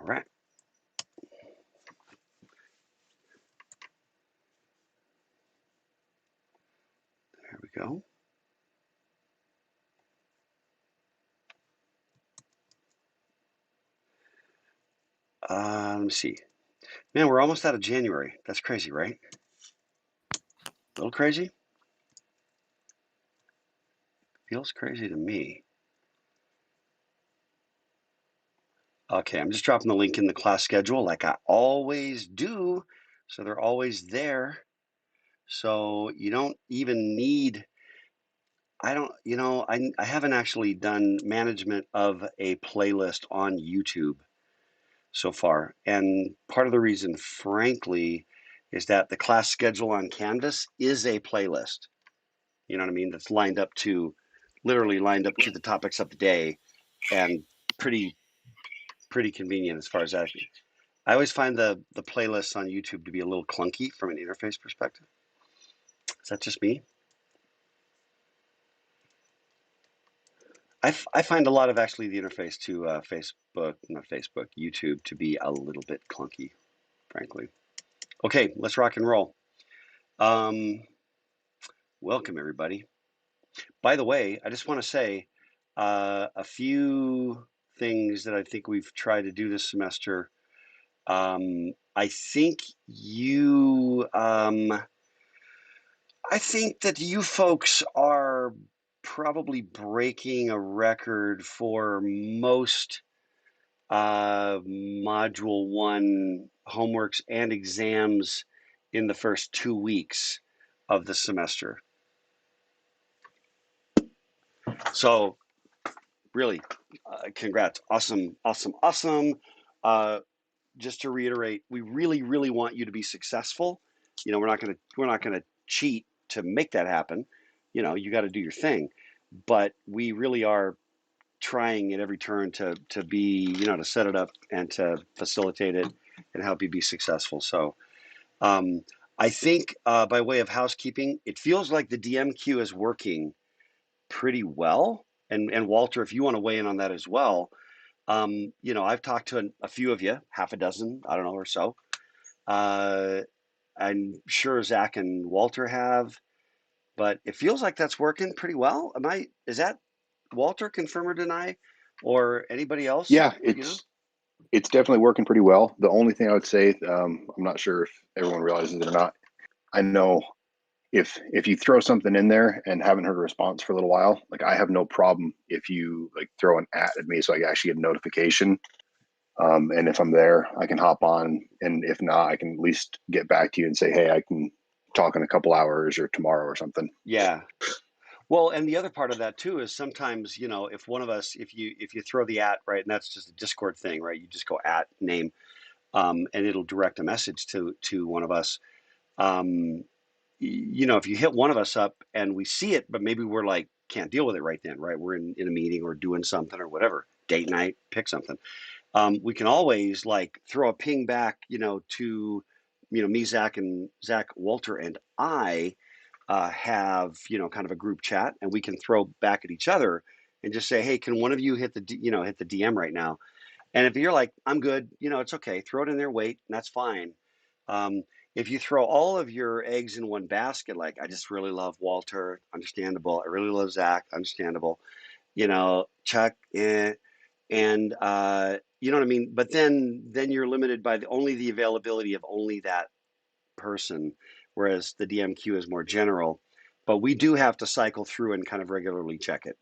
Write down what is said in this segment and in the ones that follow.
right. There we go. Let me see. Man, we're almost out of January. That's crazy, right? A little crazy? Feels crazy to me. Okay, I'm just dropping the link in the class schedule like I always do. So they're always there. So you don't even need, I don't, I haven't actually done management of a playlist on YouTube so far. And part of the reason, frankly, is that the class schedule on Canvas is a playlist. You know what I mean? That's literally lined up to the topics of the day, and pretty convenient as far as that. I always find the playlists on YouTube to be a little clunky from an interface perspective. Is that just me? I find a lot of actually the interface to YouTube to be a little bit clunky, frankly. Okay, let's rock and roll. Welcome everybody. By the way, I just want to say a few things that I think we've tried to do this semester. I think I think that you folks are probably breaking a record for most Module 1 homeworks and exams in the first 2 weeks of the semester. So really, congrats. Awesome, awesome, awesome. Just to reiterate, we really want you to be successful. We're not gonna cheat to make that happen. You got to do your thing, but we really are trying at every turn to be, to set it up and to facilitate it and help you be successful. So I think by way of housekeeping, it feels like the DMQ is working pretty well. And Walter, if you want to weigh in on that as well, I've talked to a few of you, half a dozen, I don't know, or so. I'm sure Zach and Walter have, but it feels like that's working pretty well. Is that Walter, confirm or deny, or anybody else? Yeah, it's definitely working pretty well. The only thing I would say, I'm not sure if everyone realizes it or not. I know if you throw something in there and haven't heard a response for a little while, like I have no problem if you like throw an at me, so I actually get a notification. And if I'm there, I can hop on, and if not, I can at least get back to you and say, hey, I can talk in a couple hours or tomorrow or something. Yeah. Well, and the other part of that too is sometimes, if one of us, if you throw the at, right, and that's just a Discord thing, right? You just go at name, and it'll direct a message to one of us. Um, if you hit one of us up and we see it, but maybe we're like can't deal with it right then, right? We're in a meeting or doing something or whatever, date night, pick something. We can always like throw a ping back, to me, Zach, Walter, and I have kind of a group chat, and we can throw back at each other and just say, hey, can one of you hit the DM right now? And if you're like, I'm good, it's okay, throw it in there, wait, and that's fine. If you throw all of your eggs in one basket, like I just really love Walter, understandable. I really love Zach, understandable. Chuck, and you know what I mean. But then you're limited by only the availability of only that person, whereas the DMQ is more general. But we do have to cycle through and kind of regularly check it,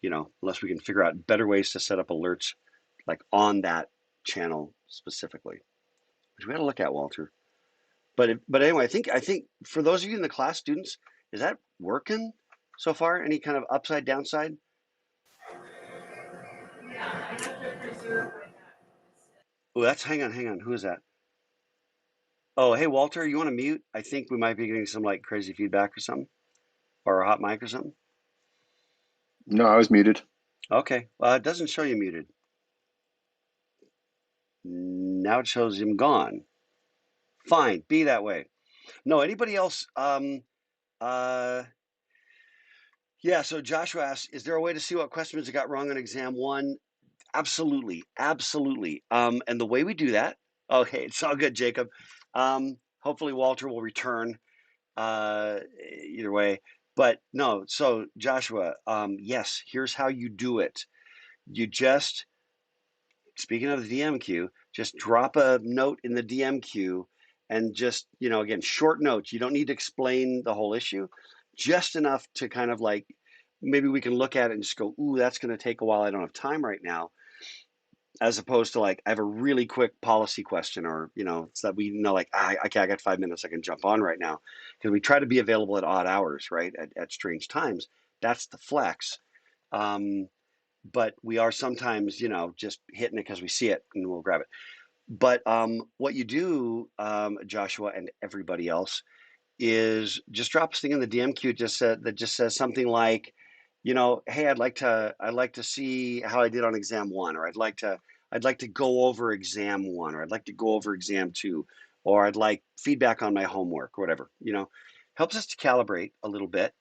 unless we can figure out better ways to set up alerts like on that channel specifically, which we got to look at, Walter. But anyway, I think for those of you in the class, students, is that working so far? Any kind of upside, downside? Oh, hang on. Who is that? Oh, hey, Walter, you want to mute? I think we might be getting some like crazy feedback or something, or a hot mic or something. No, I was muted. Okay, well, it doesn't show you muted. Now it shows him gone. Fine, be that way. No, anybody else? Yeah, so Joshua asks, is there a way to see what questions I got wrong on exam 1? Absolutely, absolutely. And the way we do that, okay, it's all good, Jacob. Hopefully Walter will return uh, either way. But no, so Joshua, yes, here's how you do it. You just, speaking of the DM queue, just drop a note in the DM queue and just, again, short notes. You don't need to explain the whole issue, just enough to kind of like, maybe we can look at it and just go, ooh, that's going to take a while. I don't have time right now, as opposed to like I have a really quick policy question, or so that we know like okay, I got 5 minutes, I can jump on right now, because we try to be available at odd hours, right, at strange times. That's the flex. um, but we are sometimes just hitting it because we see it and we'll grab it. But what you do, Joshua and everybody else, is just drop a thing in the DM queue that just says something like, hey, I'd like to see how I did on exam one, or I'd like to go over exam one, or I'd like to go over exam two, or I'd like feedback on my homework, or whatever. Helps us to calibrate a little bit,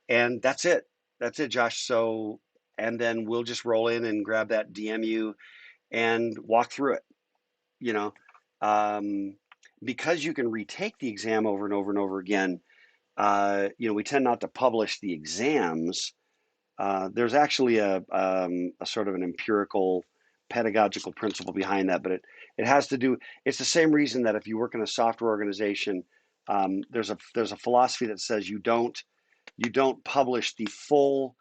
and that's it. That's it, Josh. So, and then we'll just roll in and grab that DMU and walk through it. You know, um, because you can retake the exam over and over and over again. We tend not to publish the exams. There's actually a sort of an empirical pedagogical principle behind that, but it has to do. It's the same reason that if you work in a software organization, there's a philosophy that says you don't publish the full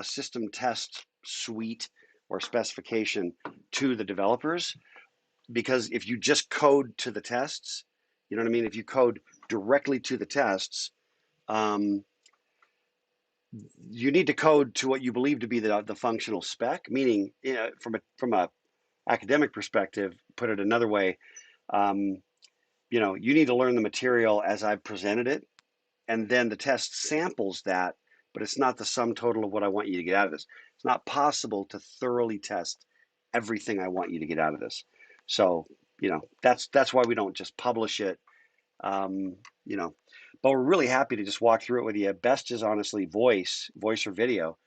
system test suite or specification to the developers, because if you just code to the tests, you know what I mean. If you code directly to the tests, um, you need to code to what you believe to be the functional spec. Meaning, from a academic perspective, put it another way, um, you need to learn the material as I've presented it, and then the test samples that, but it's not the sum total of what I want you to get out of this. It's not possible to thoroughly test everything I want you to get out of this. So, that's why we don't just publish it. Um, you know, but we're really happy to just walk through it with you. Best is honestly voice or video.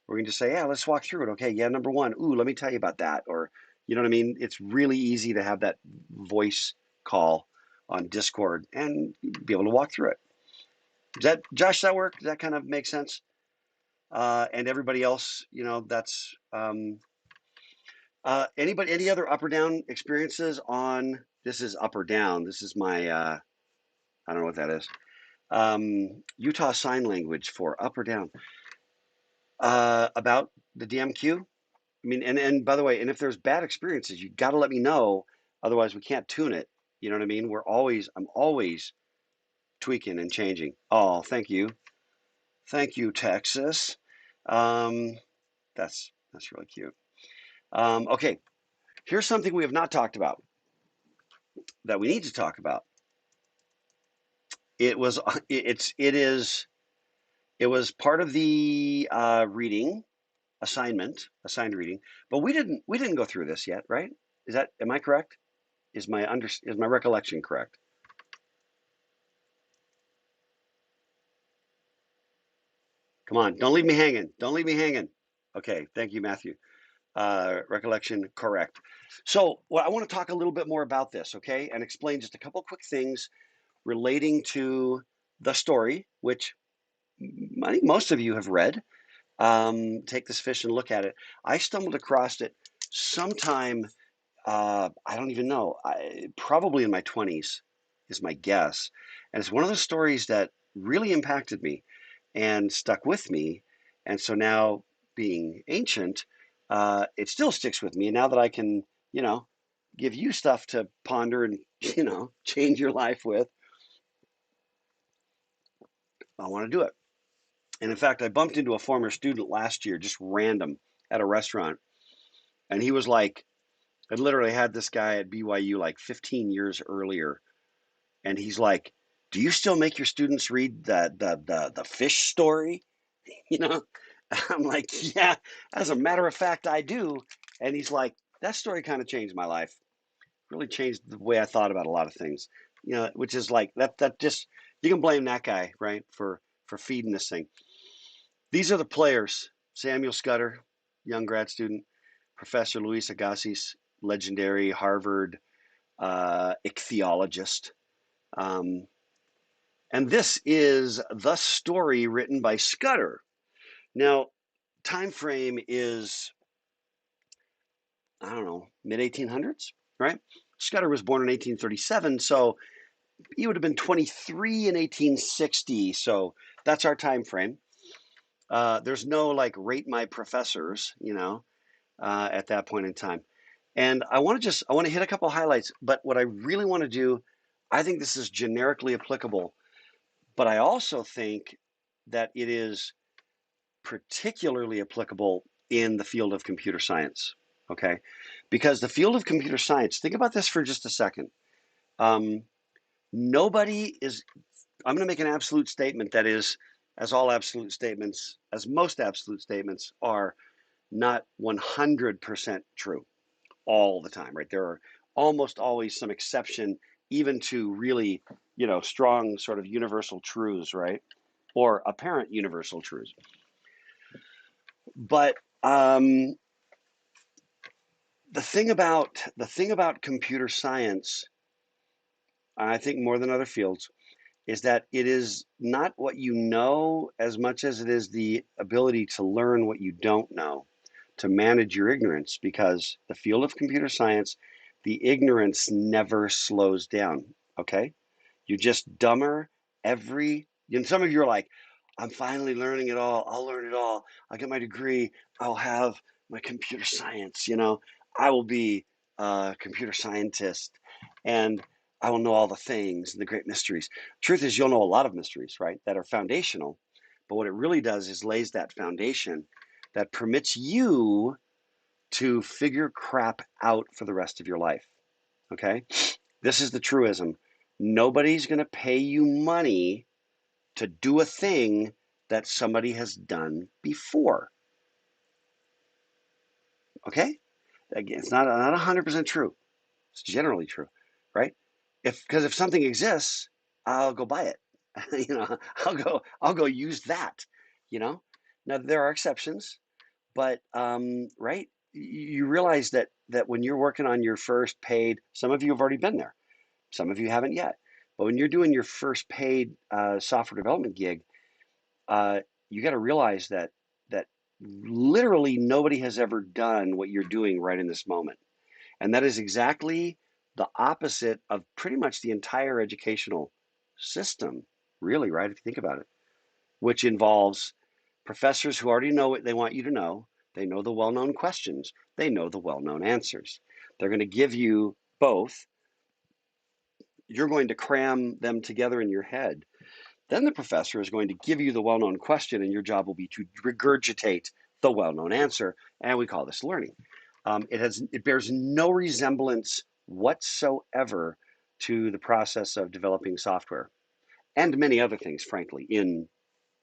We're going to just say, yeah, let's walk through it. Okay, yeah, number one, ooh, let me tell you about that. Or, you know what I mean? It's really easy to have that voice call on Discord and be able to walk through it. Does that, Josh, that work? Does that kind of make sense? And everybody else, that's any other up or down experiences on this? Is up or down? This is my I don't know what that is. Utah Sign Language for up or down, about the DMQ. I mean, and by the way, and if there's bad experiences, you got to let me know. Otherwise, we can't tune it. You know what I mean? I'm always tweaking and changing. Oh, thank you, Texas. Um, that's really cute. Okay, here's something we have not talked about that we need to talk about. It was it was part of the reading assigned reading, but we didn't go through this yet, right? Am I correct? Is my recollection correct? Come on, don't leave me hanging. Don't leave me hanging. Okay, thank you, Matthew. Recollection correct. So, well, I want to talk a little bit more about this, okay, and explain just a couple quick things relating to the story, which I think most of you have read. Take this fish and look at it. I stumbled across it sometime, I don't even know, probably in my 20s is my guess. And it's one of those stories that really impacted me and stuck with me. And so now, being ancient, it still sticks with me. And now that I can, you know, give you stuff to ponder and, change your life with, I want to do it. And in fact, I bumped into a former student last year, just random, at a restaurant. And he was like, I literally had this guy at BYU like 15 years earlier. And he's like, do you still make your students read the fish story? You know, I'm like, yeah, as a matter of fact, I do. And he's like, that story kind of changed my life. Really changed the way I thought about a lot of things. Which is like that just, you can blame that guy, right, for feeding this thing. These are the players: Samuel Scudder, young grad student; Professor Luis Agassiz, legendary Harvard ichthyologist. Um, and this is the story written by Scudder. Now, time frame is, I don't know, mid 1800s, right? Scudder was born in 1837, so he would have been 23 in 1860. So that's our time frame. There's no like rate my professors, at that point in time. And I want to hit a couple of highlights, but what I really want to do, I think this is generically applicable, but I also think that it is particularly applicable in the field of computer science. Okay. Because the field of computer science, think about this for just a second. Um, nobody is, I'm going to make an absolute statement that is, as all absolute statements, as most absolute statements are, not 100% true all the time, right? There are almost always some exception, even to really, strong sort of universal truths, right? Or apparent universal truths. But the thing about computer science, I think more than other fields, is that it is not what you know as much as it is the ability to learn what you don't know, to manage your ignorance, because the field of computer science, the ignorance never slows down. Okay? You're just dumber some of you are like, I'm finally learning it all. I'll learn it all. I'll get my degree. I'll have my computer science, I will be a computer scientist and I will know all the things and the great mysteries. Truth is, you'll know a lot of mysteries, right? That are foundational. But what it really does is lays that foundation that permits you to figure crap out for the rest of your life. Okay? This is the truism. Nobody's going to pay you money to do a thing that somebody has done before. Okay? Again, it's not 100% true. It's generally true, right? Because if something exists, I'll go buy it. I'll go use that, you know? Now there are exceptions, but right? You realize that when you're working on your first paid, some of you have already been there. Some of you haven't yet. But when you're doing your first paid software development gig, uh, you got to realize that literally nobody has ever done what you're doing right in this moment, and that is exactly the opposite of pretty much the entire educational system, really, right? If you think about it, which involves professors who already know what they want you to know. They know the well-known questions. They know the well-known answers. They're going to give you both. You're going to cram them together in your head. Then the professor is going to give you the well-known question, and your job will be to regurgitate the well-known answer, and we call this learning. It bears no resemblance whatsoever to the process of developing software and many other things, frankly, in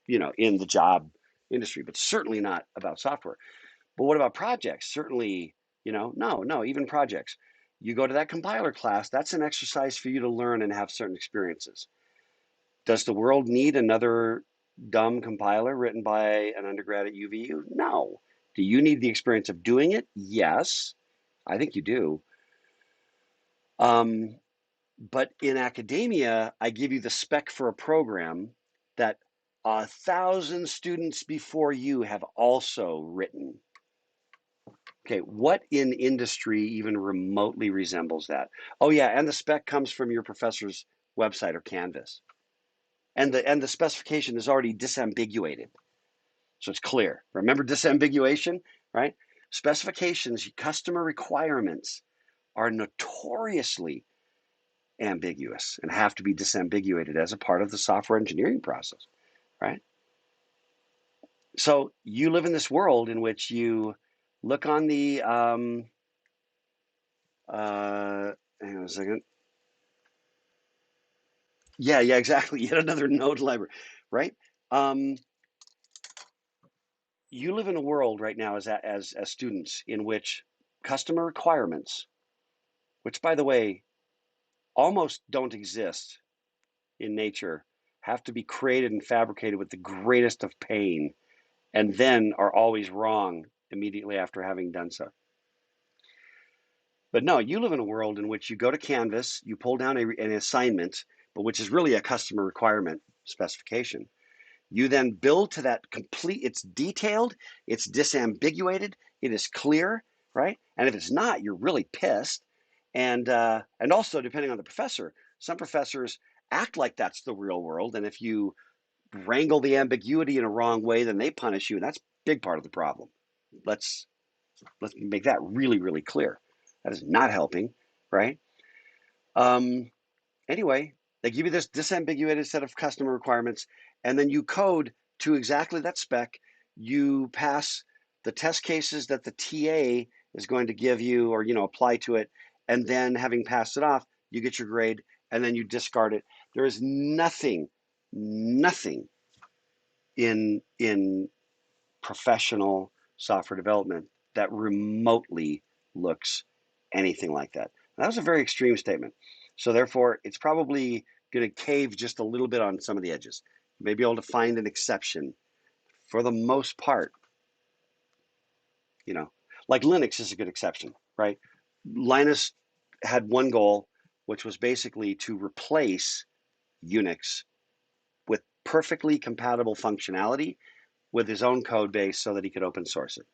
the job industry, but certainly not about software. But what about projects? Certainly, no, even projects. You go to that compiler class, that's an exercise for you to learn and have certain experiences. Does the world need another dumb compiler written by an undergrad at UVU? No. Do you need the experience of doing it? Yes, I think you do. Um, but in academia, I give you the spec for a program that 1,000 students before you have also written. Okay, what in industry even remotely resembles that? Oh yeah, and the spec comes from your professor's website or Canvas. And the specification is already disambiguated. So it's clear. Remember disambiguation, right? Specifications, customer requirements are notoriously ambiguous and have to be disambiguated as a part of the software engineering process, right? So you live in this world in which you look on the, hang on a second. Yeah, exactly. Yet another node library, right? Um, you live in a world right now as students in which customer requirements, which by the way, almost don't exist in nature, have to be created and fabricated with the greatest of pain, and then are always wrong immediately after having done so. But no, you live in a world in which you go to Canvas, you pull down an assignment, but which is really a customer requirement specification. You then build to that complete, it's detailed, it's disambiguated, it is clear, right? And if it's not, you're really pissed. And also depending on the professor, some professors act like that's the real world. And if you wrangle the ambiguity in a wrong way, then they punish you. And that's a big part of the problem. Let's let's make that really, really clear. That is not helping, right? Um, Anyway, they give you this disambiguated set of customer requirements, and then you code to exactly that spec. You pass the test cases that the TA is going to give you or, apply to it. And then having passed it off, you get your grade and then you discard it. There is nothing in professional software development that remotely looks anything like that. That was a very extreme statement. So therefore, it's probably going to cave just a little bit on some of the edges. You may be able to find an exception. For the most part, you know, like Linux is a good exception, right? Linus had one goal, which was basically to replace Unix with perfectly compatible functionality with his own code base so that he could open source it.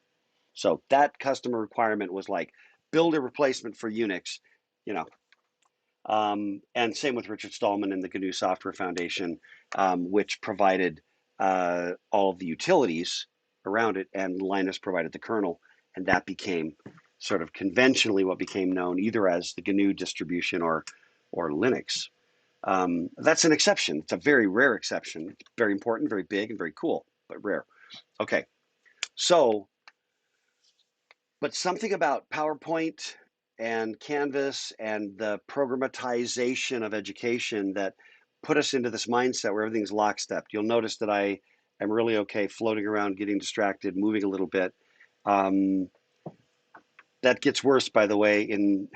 So that customer requirement was like, build a replacement for Unix, you know. And same with Richard Stallman and the GNU Software Foundation, which provided all of the utilities around it, and Linus provided the kernel, and that became sort of conventionally what became known either as the GNU distribution or Linux. That's an exception. It's a very rare exception. It's very important, very big, and very cool, but rare. Okay, so but something about PowerPoint and Canvas and the programmatization of education that put us into this mindset where everything's lockstep. You'll notice that I am really okay floating around, getting distracted, moving a little bit. Um, that gets worse, by the way. In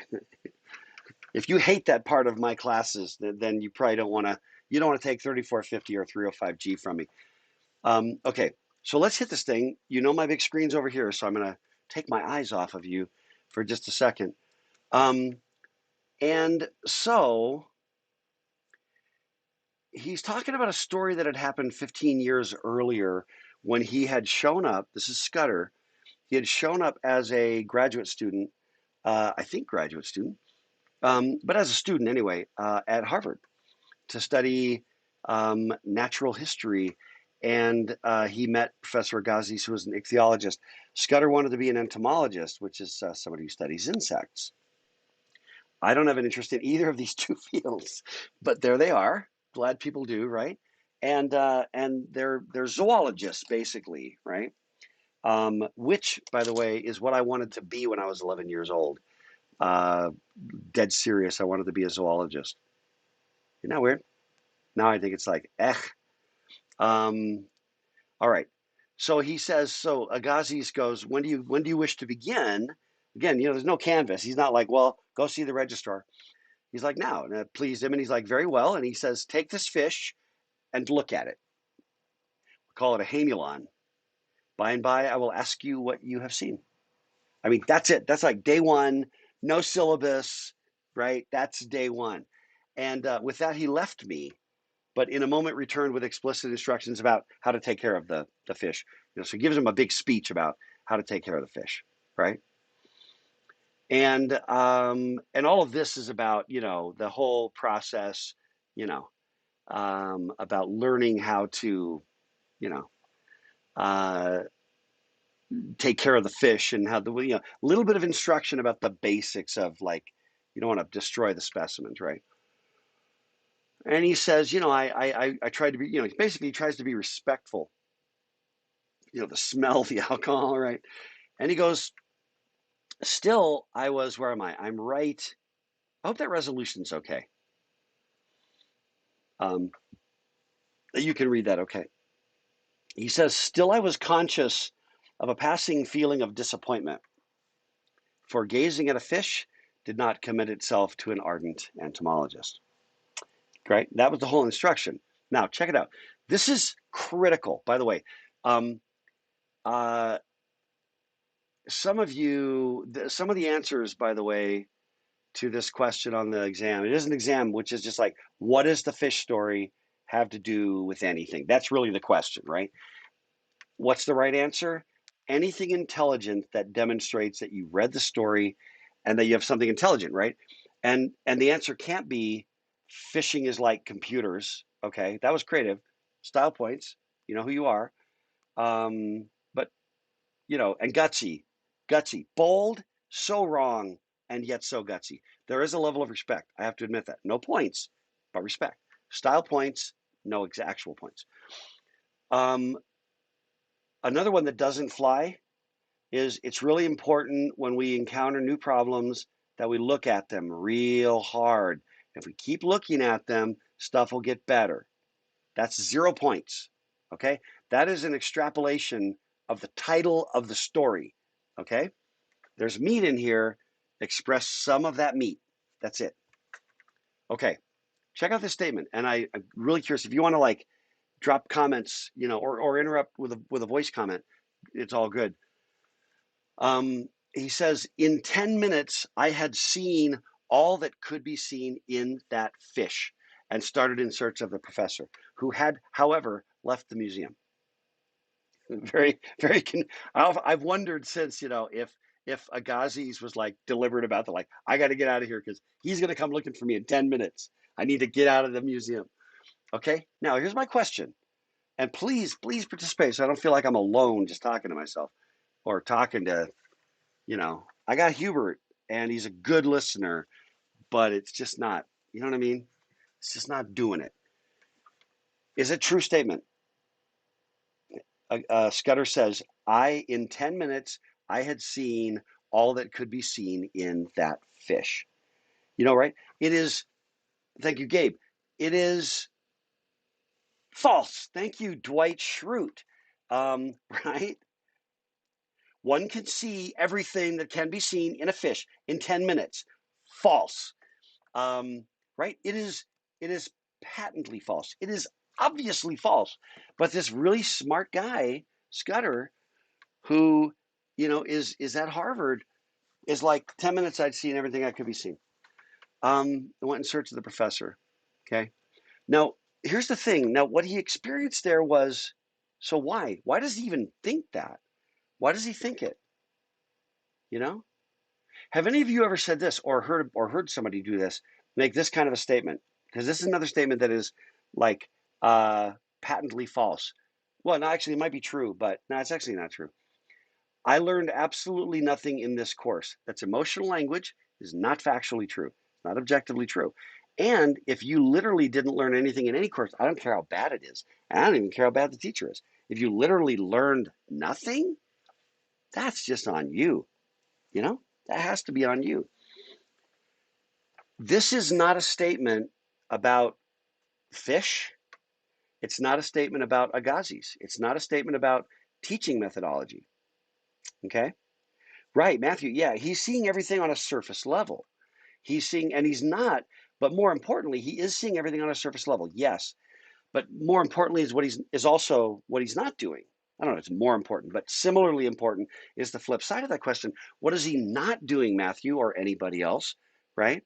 if you hate that part of my classes, then you probably don't want to. You don't want to take 3450 or 305G from me. Okay, so let's hit this thing. You know my big screen's over here, so I'm going to take my eyes off of you for just a second. Um, and so he's talking about a story that had happened 15 years earlier when he had shown up. This is Scudder. He had shown up as a graduate student, I think graduate student, but as a student anyway, at Harvard to study natural history. And he met Professor Agassiz, who was an ichthyologist. Scudder wanted to be an entomologist, which is somebody who studies insects. I don't have an interest in either of these two fields, but there they are. Glad people do, right? And they're zoologists basically, right? Which, by the way, is what I wanted to be when I was 11 years old. Uh, Dead serious. I wanted to be a zoologist. Isn't that weird? Now I think it's like, eh. Um, all right. So he says. So Agassiz goes, when do you wish to begin? Again, there's no canvas. He's not like, well, go see the registrar. He's like, now, and it pleased him. And he's like, very well. And he says, take this fish and look at it. Call it a hamulon. By and by, I will ask you what you have seen. I mean, that's it. That's like day one, no syllabus, right? That's day one. And with that, he left me, but in a moment returned with explicit instructions about how to take care of the fish. So he gives him a big speech about how to take care of the fish, right? And all of this is about the whole process, you know, about learning how to, you know, uh, take care of the fish and how a little bit of instruction about the basics of like, you don't want to destroy the specimens, right? And he says, I tried to be, basically he tries to be respectful, the smell, the alcohol, right? And he goes, still, where am I? I'm right. I hope that resolution's okay. Um, you can read that, okay. He says, still I was conscious of a passing feeling of disappointment, for gazing at a fish did not commit itself to an ardent entomologist. Right? That was the whole instruction. Now, check it out. This is critical, by the way. Um, uh, some of you, some of the answers, by the way, to this question on the exam, it is an exam, which is just like, what does the fish story have to do with anything? That's really the question, right? What's the right answer? Anything intelligent that demonstrates that you read the story and that you have something intelligent, right? And the answer can't be fishing is like computers. Okay, that was creative. Style points. You know who you are. But and gutsy, gutsy, bold, so wrong, and yet so gutsy. There is a level of respect. I have to admit that. No points, but respect. Style points, no actual points. Um, Another one that doesn't fly is it's really important when we encounter new problems that we look at them real hard. If we keep looking at them, stuff will get better. That's 0 points. Okay? That is an extrapolation of the title of the story. Okay? There's meat in here. Express some of that meat. That's it. Okay. Check out this statement. And I'm really curious if you want to like drop comments, or interrupt with a voice comment, it's all good. He says, in 10 minutes, I had seen all that could be seen in that fish and started in search of the professor, who had, however, left the museum. Very, very. I've wondered since, if Agassiz was like deliberate about the like, I got to get out of here because he's going to come looking for me in 10 minutes. I need to get out of the museum. Okay. Now, here's my question. And please, please participate so I don't feel like I'm alone just talking to myself or talking to, I got Hubert and he's a good listener, but it's just not, you know what I mean? It's just not doing it. Is it true statement? Scudder says, in 10 minutes, I had seen all that could be seen in that fish. Right? It is, thank you, Gabe. It is false. Thank you, Dwight Schrute. Right? One can see everything that can be seen in a fish in 10 minutes. False. Right? It is patently false. It is obviously false. But this really smart guy, Scudder, who is at Harvard, is like 10 minutes I'd seen everything I could be seen. I went in search of the professor. Okay. Now, here's the thing. Now, what he experienced there was, so why? Why does he even think that? Why does he think it? You know? Have any of you ever said this or heard somebody do this, make this kind of a statement? Because this is another statement that is like patently false. Well, no, actually, it might be true, but no, it's actually not true. I learned absolutely nothing in this course. That's emotional language, is not factually true, it's not objectively true. And if you literally didn't learn anything in any course, I don't care how bad it is. I don't even care how bad the teacher is. If you literally learned nothing, that's just on you. That has to be on you. This is not a statement about fish. It's not a statement about Agassiz. It's not a statement about teaching methodology. Okay? Right, Matthew. Yeah, he's seeing everything on a surface level. He's seeing, and he's not, but more importantly, he is seeing everything on a surface level. Yes, but more importantly is also what he's not doing. I don't know, it's more important, but similarly important is the flip side of that question. What is he not doing, Matthew, or anybody else, right?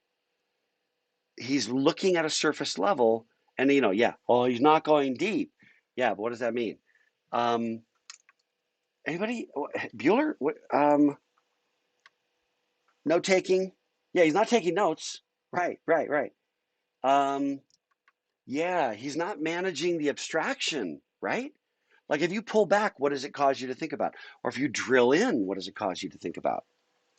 He's looking at a surface level and, yeah, oh, he's not going deep. Yeah, but what does that mean? Um, Anybody? Bueller? What, note taking? Yeah, he's not taking notes. Right, right, right. Um, yeah, he's not managing the abstraction, right? Like if you pull back, what does it cause you to think about? Or if you drill in, what does it cause you to think about?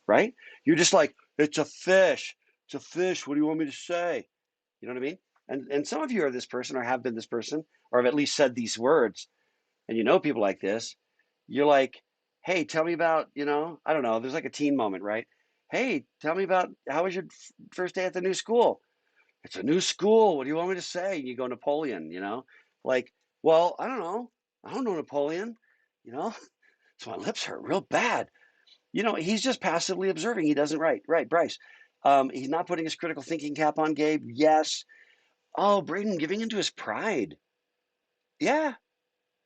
Right? You're just like, it's a fish. It's a fish. What do you want me to say? You know what I mean? And some of you are this person or have been this person or have at least said these words and you know people like this. You're like, hey, tell me about, I don't know, there's like a teen moment, right? Hey, tell me about how was your first day at the new school? It's a new school. What do you want me to say? And you go Napoleon, like, well, I don't know. I don't know Napoleon, you know, so my lips hurt real bad. He's just passively observing. He doesn't write. Right, Bryce. He's not putting his critical thinking cap on, Gabe. Yes. Oh, Braden giving into his pride. Yeah,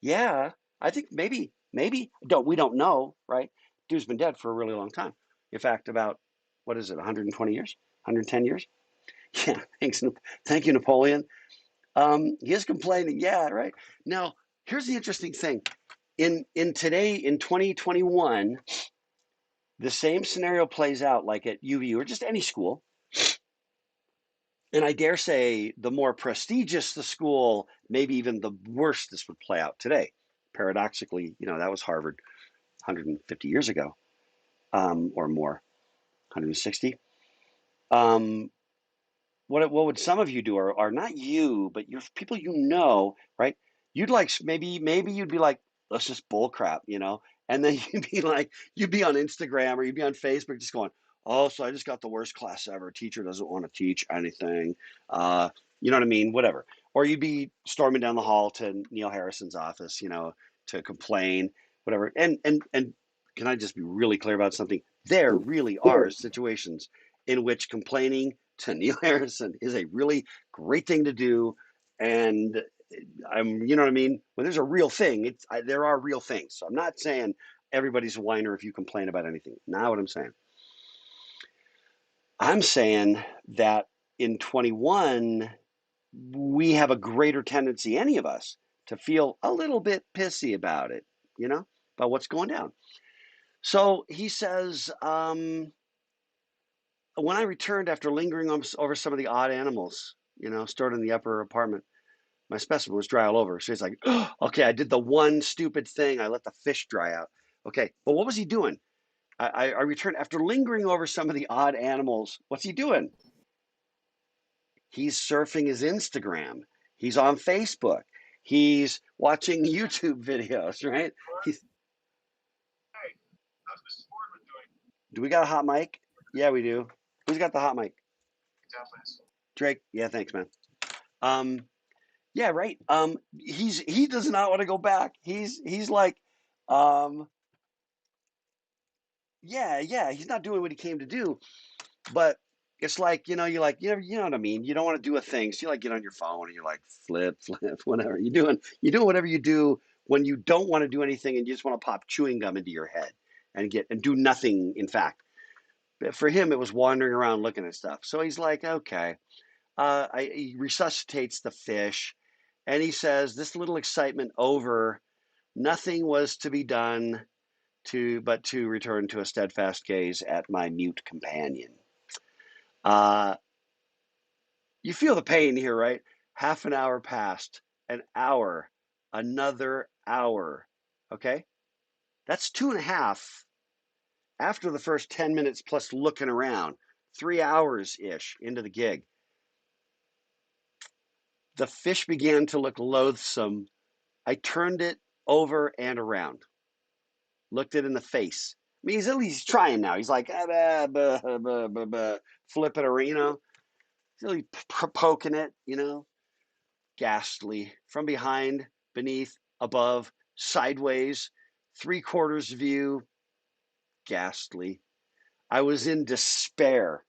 yeah. I think maybe, we don't know, right? dude's been dead for a really long time. In fact, about, what is it, 120 years, 110 years? Yeah, thanks, thank you, Napoleon. He is complaining. Yeah, right. Now, here's the interesting thing. In today, in 2021, the same scenario plays out like at UVU or just any school. And I dare say the more prestigious the school, maybe even the worse this would play out today. Paradoxically, that was Harvard 150 years ago, or more, 160. Um, what would some of you do, or not you, but your people right? You'd like, maybe you'd be like, let's just bull crap, and then you'd be on Instagram or you'd be on Facebook just going, oh, so I just got the worst class ever. Teacher doesn't want to teach anything. Uh, you know what I mean? Whatever. Or you'd be storming down the hall to Neil Harrison's office, to complain, whatever. And can I just be really clear about something? There really are situations in which complaining to Neil Harrison is a really great thing to do. And you know what I mean? When there's a real thing, there are real things. So I'm not saying everybody's a whiner if you complain about anything. Not what I'm saying. I'm saying that in 21, we have a greater tendency, any of us, to feel a little bit pissy about it, about what's going down. So he says, when I returned after lingering over some of the odd animals, stored in the upper apartment, my specimen was dry all over. So he's like, oh, okay, I did the one stupid thing. I let the fish dry out. Okay, but what was he doing? I returned after lingering over some of the odd animals. What's he doing? He's surfing his Instagram. He's on Facebook. He's watching YouTube videos, right? He's, do we got a hot mic? Yeah, we do. Who's got the hot mic? Drake. Yeah, thanks, man. Um, yeah, right. He does not want to go back. He's like, um, yeah, he's not doing what he came to do. But it's like, you know what I mean? You don't want to do a thing. So you like get on your phone and you're like flip, whatever. You're doing whatever you do when you don't want to do anything and you just want to pop chewing gum into your head and do nothing, in fact. But for him, it was wandering around looking at stuff. So he's like, okay. He resuscitates the fish and he says, this little excitement over, nothing was to be done but to return to a steadfast gaze at my mute companion. Uh, you feel the pain here, right? Half an hour passed, an hour, another hour. Okay? That's 2.5 after the first 10 minutes plus looking around, 3 hours ish into the gig. The fish began to look loathsome. I turned it over and around, looked it in the face. I mean, he's at least trying now. He's like, flip it around, He's really poking it, ghastly. From behind, beneath, above, sideways, 3/4 view, ghastly. I was in despair.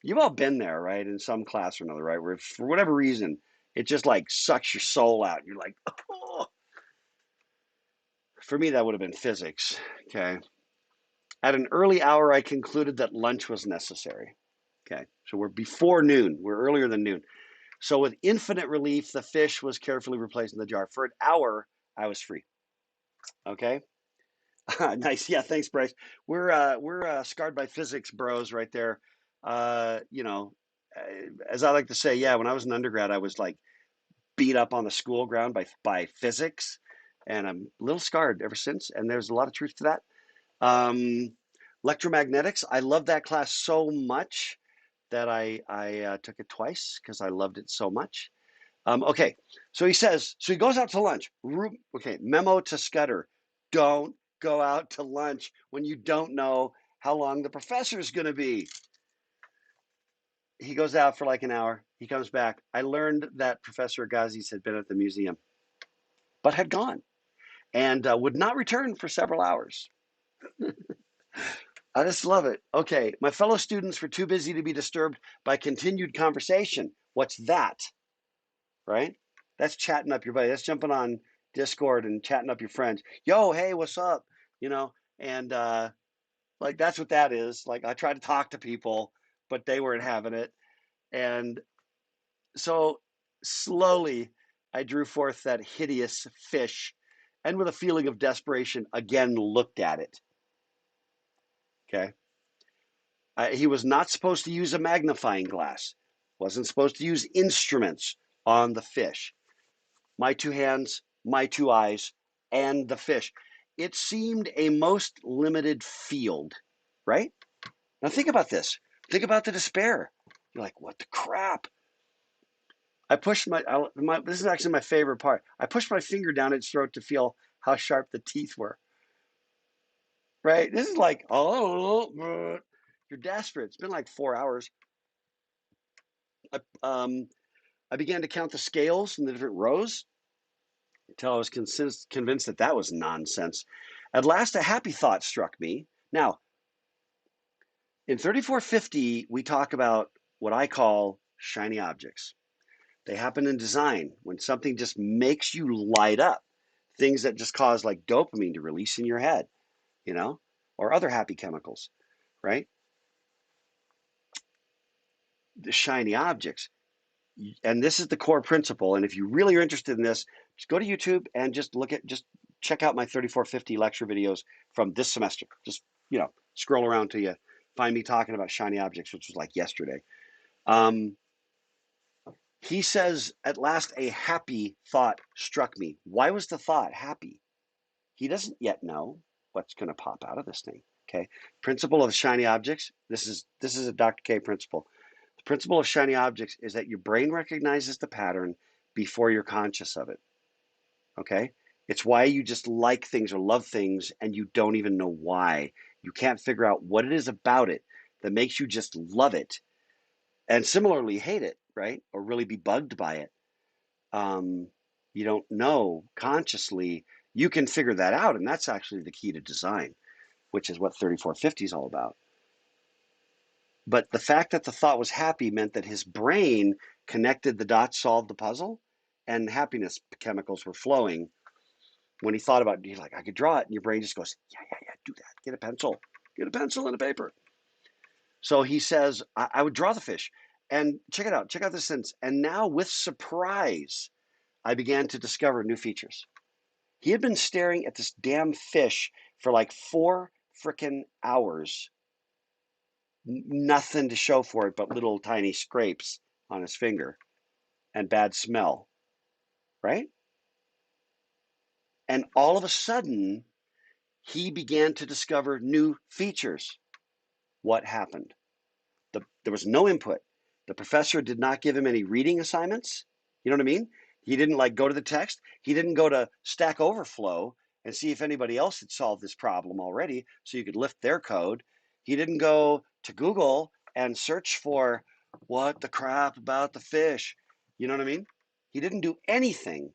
You've all been there, right? In some class or another, right? Where for whatever reason, it just like sucks your soul out. You're like, oh. For me, that would have been physics. Okay. At an early hour, I concluded that lunch was necessary. Okay. So we're before noon. We're earlier than noon. So with infinite relief, the fish was carefully replaced in the jar. For an hour, I was free. Okay. Nice. Yeah. Thanks, Bryce. We're scarred by physics, bros, right there. You know, as I like to say, yeah. When I was an undergrad, I was like beat up on the school ground by physics, and I'm a little scarred ever since. And there's a lot of truth to that. Um, Electromagnetics. I love that class so much that I took it twice because I loved it so much. Okay, so he goes out to lunch. Okay, memo to Scudder: don't go out to lunch when you don't know how long the professor is going to be. He goes out for like an hour. He comes back. I learned that Professor Agassiz had been at the museum, but had gone and would not return for several hours. I just love it. Okay, my fellow students were too busy to be disturbed by continued conversation. What's that? Right? That's chatting up your buddy. That's jumping on Discord and chatting up your friends. Yo, hey, what's up? You know, And like that's what that is. Like I tried to talk to people, but they weren't having it. And so slowly I drew forth that hideous fish and with a feeling of desperation again looked at it. Okay. He was not supposed to use a magnifying glass, wasn't supposed to use instruments on the fish. My two hands, my two eyes, and the fish. It seemed a most limited field, right? Now think about this. Think about the despair. You're like, what the crap? I pushed this is actually my favorite part. I pushed my finger down its throat to feel how sharp the teeth were, right? This is like, oh, you're desperate. It's been like 4 hours. I, um, I began to count the scales in the different rows until I was convinced that that was nonsense. At last, a happy thought struck me. Now, in 3450, we talk about what I call shiny objects. They happen in design when something just makes you light up, things that just cause like dopamine to release in your head, you know, or other happy chemicals, right? The shiny objects. And this is the core principle. And if you really are interested in this, just go to YouTube and just check out my 3450 lecture videos from this semester. Just, scroll around till you find me talking about shiny objects, which was like yesterday. Um, he says, at last, a happy thought struck me. Why was the thought happy? He doesn't yet know what's going to pop out of this thing. Okay. Principle of shiny objects. This is a Dr. K principle. The principle of shiny objects is that your brain recognizes the pattern before you're conscious of it. Okay. It's why you just like things or love things and you don't even know why. You can't figure out what it is about it that makes you just love it and similarly hate it, right? Or really be bugged by it. Um, you don't know consciously. You can figure that out. And that's actually the key to design, which is what 3450 is all about. But the fact that the thought was happy meant that his brain connected the dots, solved the puzzle, and happiness chemicals were flowing. When he thought about it, he's like, I could draw it. And your brain just goes, yeah, yeah, yeah, do that. Get a pencil and a paper. So he says, I would draw the fish. And check it out. Check out this sentence. And now, with surprise, I began to discover new features. He had been staring at this damn fish for like 4 frickin' hours. Nothing to show for it but little tiny scrapes on his finger and bad smell, right? And all of a sudden, he began to discover new features. What happened? There was no input. The professor did not give him any reading assignments. You know what I mean? He didn't like go to the text. He didn't go to Stack Overflow and see if anybody else had solved this problem already so you could lift their code. He didn't go to Google and search for what the crap about the fish. You know what I mean? He didn't do anything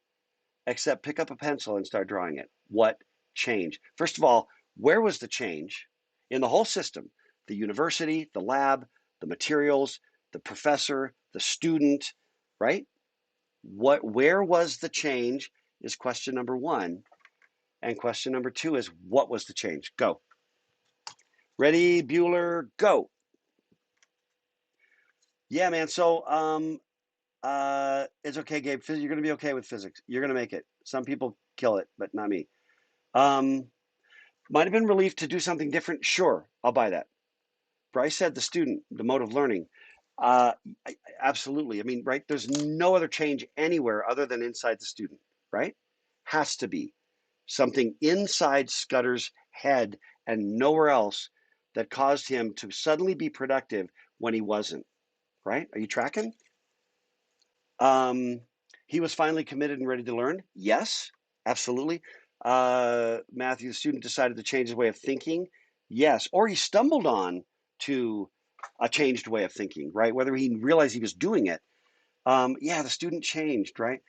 except pick up a pencil and start drawing it. What changed? First of all, where was the change in the whole system? The university, the lab, the materials, the professor, the student, right? Where was the change is question number one. And question number two is what was the change? Go. Ready, Bueller, go. Yeah, man. So it's okay, Gabe. You're gonna be okay with physics. You're gonna make it. Some people kill it, but not me. Um, Might have been relief to do something different. Sure, I'll buy that. Bryce said the student, the mode of learning. Uh, Absolutely. I mean, right? There's no other change anywhere other than inside the student, right? Has to be something inside Scudder's head and nowhere else that caused him to suddenly be productive when he wasn't, right? Are you tracking? Um, he was finally committed and ready to learn. Yes, absolutely. Matthew, the student, decided to change his way of thinking. Yes, or he stumbled on to a changed way of thinking, right? Whether he realized he was doing it. Yeah, the student changed, right?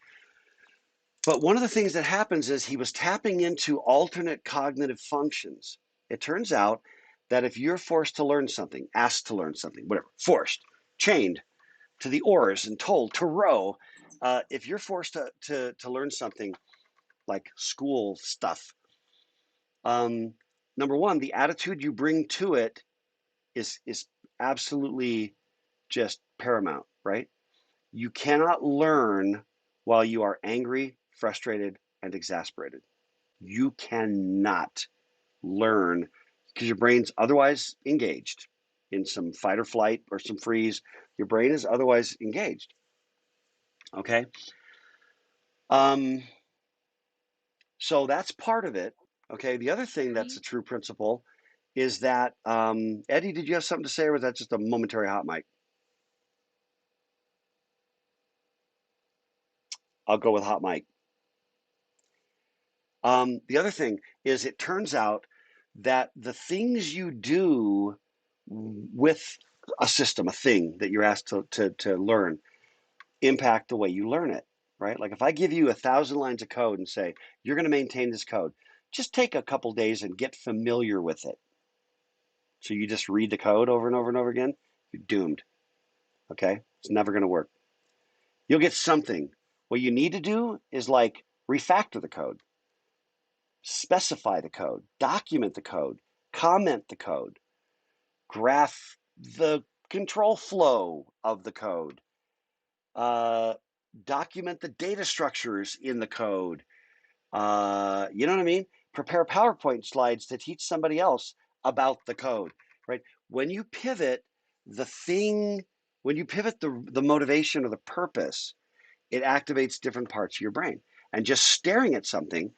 But one of the things that happens is he was tapping into alternate cognitive functions. It turns out that if you're forced to learn something, asked to learn something, whatever, forced, chained, to the oars and told to row. If you're forced to learn something like school stuff, um, number one, the attitude you bring to it is absolutely just paramount, right? You cannot learn while you are angry, frustrated, and exasperated. You cannot learn because your brain's otherwise engaged in some fight or flight or some freeze. Your brain is otherwise engaged. Okay. Um, so that's part of it. Okay. The other thing that's a true principle is that, Eddie, did you have something to say or was that just a momentary hot mic? I'll go with hot mic. The other thing is it turns out that the things you do with a system, a thing that you're asked to learn, impact the way you learn it, right? Like if I give you 1,000 lines of code and say, you're going to maintain this code, just take a couple days and get familiar with it. So you just read the code over and over and over again, you're doomed. Okay? It's never going to work. You'll get something. What you need to do is like refactor the code, specify the code, document the code, comment the code, graph the control flow of the code, uh, document the data structures in the code. You know what I mean? Prepare PowerPoint slides to teach somebody else about the code, right? When you pivot the thing, when you pivot the motivation or the purpose, it activates different parts of your brain. And just staring at something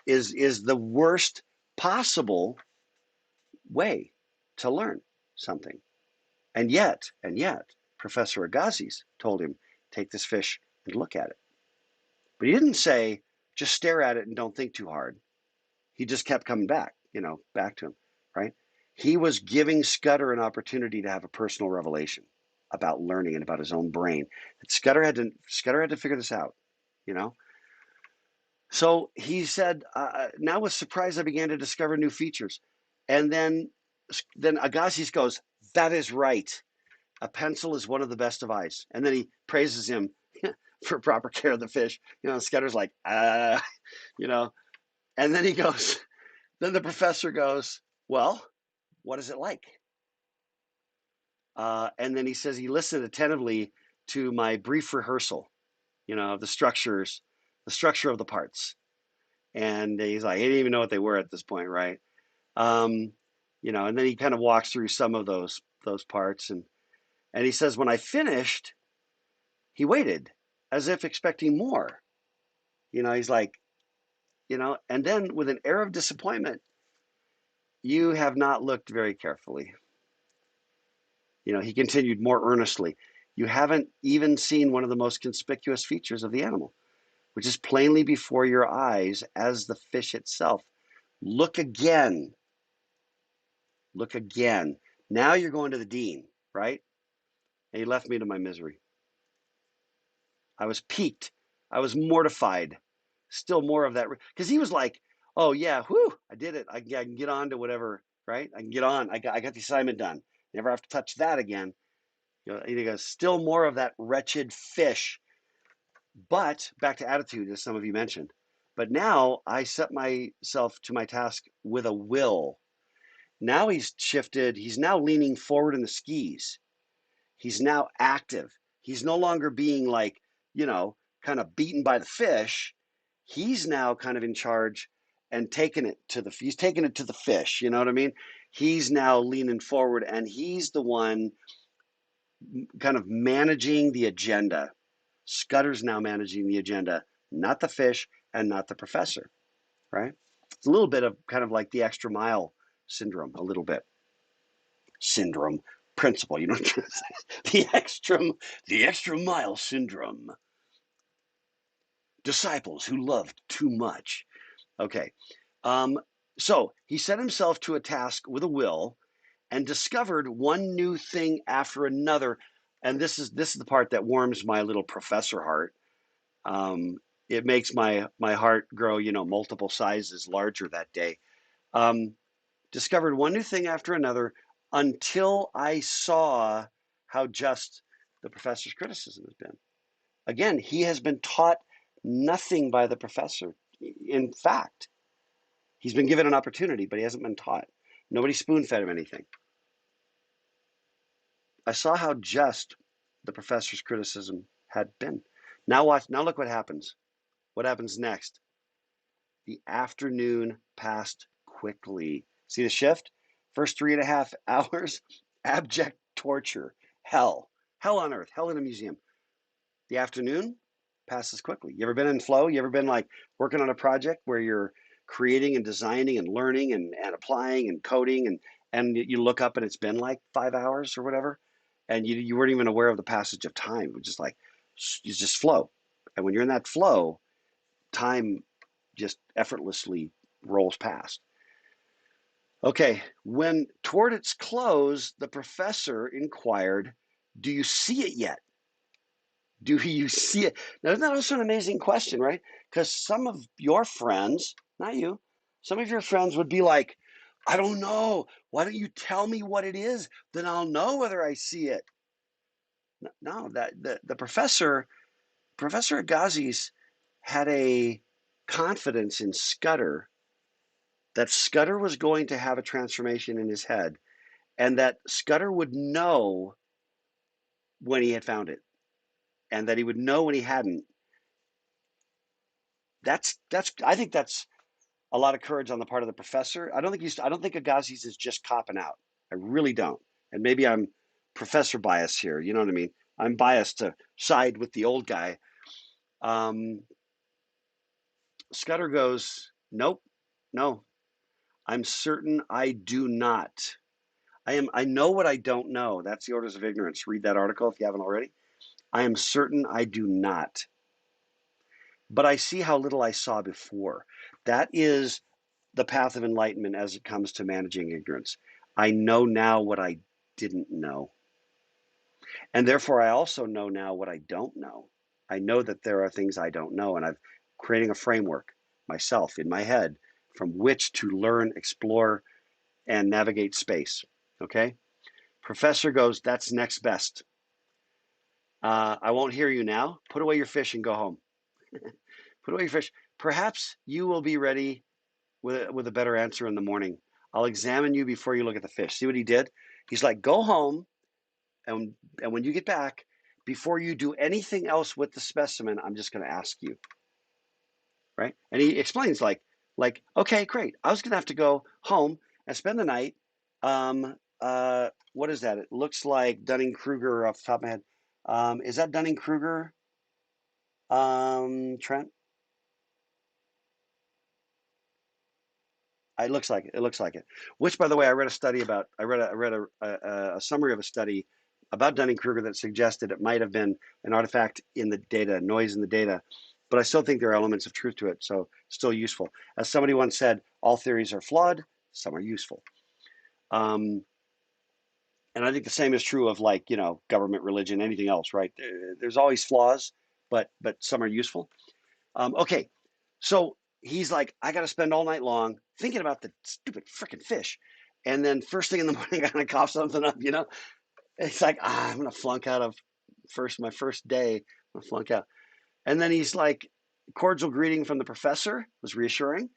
is the worst possible way to learn something. And yet, Professor Agassiz told him, take this fish and look at it. But he didn't say, just stare at it and don't think too hard. He just kept coming back, back to him, right? He was giving Scudder an opportunity to have a personal revelation about learning and about his own brain. And Scudder had to figure this out, you know. So he said, now with surprise, I began to discover new features. And then Agassiz goes, that is right. A pencil is one of the best of ice. And then he praises him for proper care of the fish. Scudder's like, you know. And then he goes, then the professor goes, well, what is it like? And then he says he listened attentively to my brief rehearsal, of the structure of the parts. And he's like, he didn't even know what they were at this point, right? Um, and then he kind of walks through some of those parts, and he says, when I finished, he waited as if expecting more. He's like, and then with an air of disappointment, you have not looked very carefully. He continued more earnestly. You haven't even seen one of the most conspicuous features of the animal, which is plainly before your eyes as the fish itself. Look again. Look again. Now you're going to the dean, right? And he left me to my misery. I was piqued. I was mortified. Still more of that. Because he was like, oh, yeah, whew, I did it. I can get on to whatever, right? I can get on. I got the assignment done. Never have to touch that again. He goes, still more of that wretched fish. But back to attitude, as some of you mentioned. But now I set myself to my task with a will. Now he's shifted. He's now leaning forward in the skis. He's now active. He's no longer being like, kind of beaten by the fish. He's now kind of in charge and he's taking it to the fish. You know what I mean? He's now leaning forward and he's the one kind of managing the agenda. Scudder's now managing the agenda, not the fish and not the professor, right? It's a little bit of kind of like the extra mile syndrome, a little bit. Syndrome principle, the extra mile syndrome. Disciples who loved too much. Okay. So he set himself to a task with a will and discovered one new thing after another. And this is the part that warms my little professor heart. It makes my heart grow, multiple sizes larger that day. Discovered one new thing after another until I saw how just the professor's criticism has been. Again, he has been taught nothing by the professor. In fact, He's been given an opportunity, but he hasn't been taught. Nobody spoon-fed him anything. I saw how just the professor's criticism had been. Now watch. Now look what happens. What happens next? The afternoon passed quickly. See the shift? First 3.5 hours, abject torture, hell on earth, hell in a museum. The afternoon passes quickly. You ever been in flow? You ever been like working on a project where you're creating and designing and learning and applying and coding and you look up and it's been like 5 hours or whatever, and you weren't even aware of the passage of time. It was just like you just flow. And when you're in that flow, time just effortlessly rolls past. Okay, when toward its close, the professor inquired, "Do you see it yet? Do you see it?" Now, isn't that also an amazing question, right? Because some of your friends, not you, some of your friends would be like, "I don't know. Why don't you tell me what it is? Then I'll know whether I see it." No, that the Professor Agassiz had a confidence in Scudder that Scudder was going to have a transformation in his head and that Scudder would know when he had found it and that he would know when he hadn't. That's I think that's a lot of courage on the part of the professor. I don't think Agassiz is just copping out. I really don't. And maybe I'm professor bias here. You know what I mean? I'm biased to side with the old guy. Um, Scudder goes, "Nope, no. I'm certain I do not. I know what I don't know." That's the Orders of Ignorance. Read that article if you haven't already. "I am certain I do not. But I see how little I saw before." That is the path of enlightenment as it comes to managing ignorance. I know now what I didn't know. And therefore, I also know now what I don't know. I know that there are things I don't know, and I'm creating a framework myself in my head from which to learn, explore, and navigate space. Okay? Professor goes, "That's next best. I won't hear you now. Put away your fish and go home." Put away your fish. Perhaps you will be ready with a better answer in the morning. I'll examine you before you look at the fish. See what he did? He's like, "Go home, and when you get back, before you do anything else with the specimen, I'm just going to ask you." Right? And he explains okay, great. I was going to have to go home and spend the night. What is that? It looks like Dunning-Kruger off the top of my head. Is that Dunning-Kruger, Trent? It looks like it. It looks like it. Which, by the way, I read a study about. I read a summary of a study about Dunning-Kruger that suggested it might have been an artifact in the data, noise in the data. But I still think there are elements of truth to it, so still useful. As somebody once said, all theories are flawed, some are useful. And I think the same is true of government, religion, anything else, right? There's always flaws, but some are useful. Okay, so he's like, "I got to spend all night long thinking about the stupid freaking fish," and then first thing in the morning, I'm gonna cough something up. It's like, I'm gonna flunk out of my first day. I'm gonna flunk out, and then he's like, "Cordial greeting from the professor was reassuring.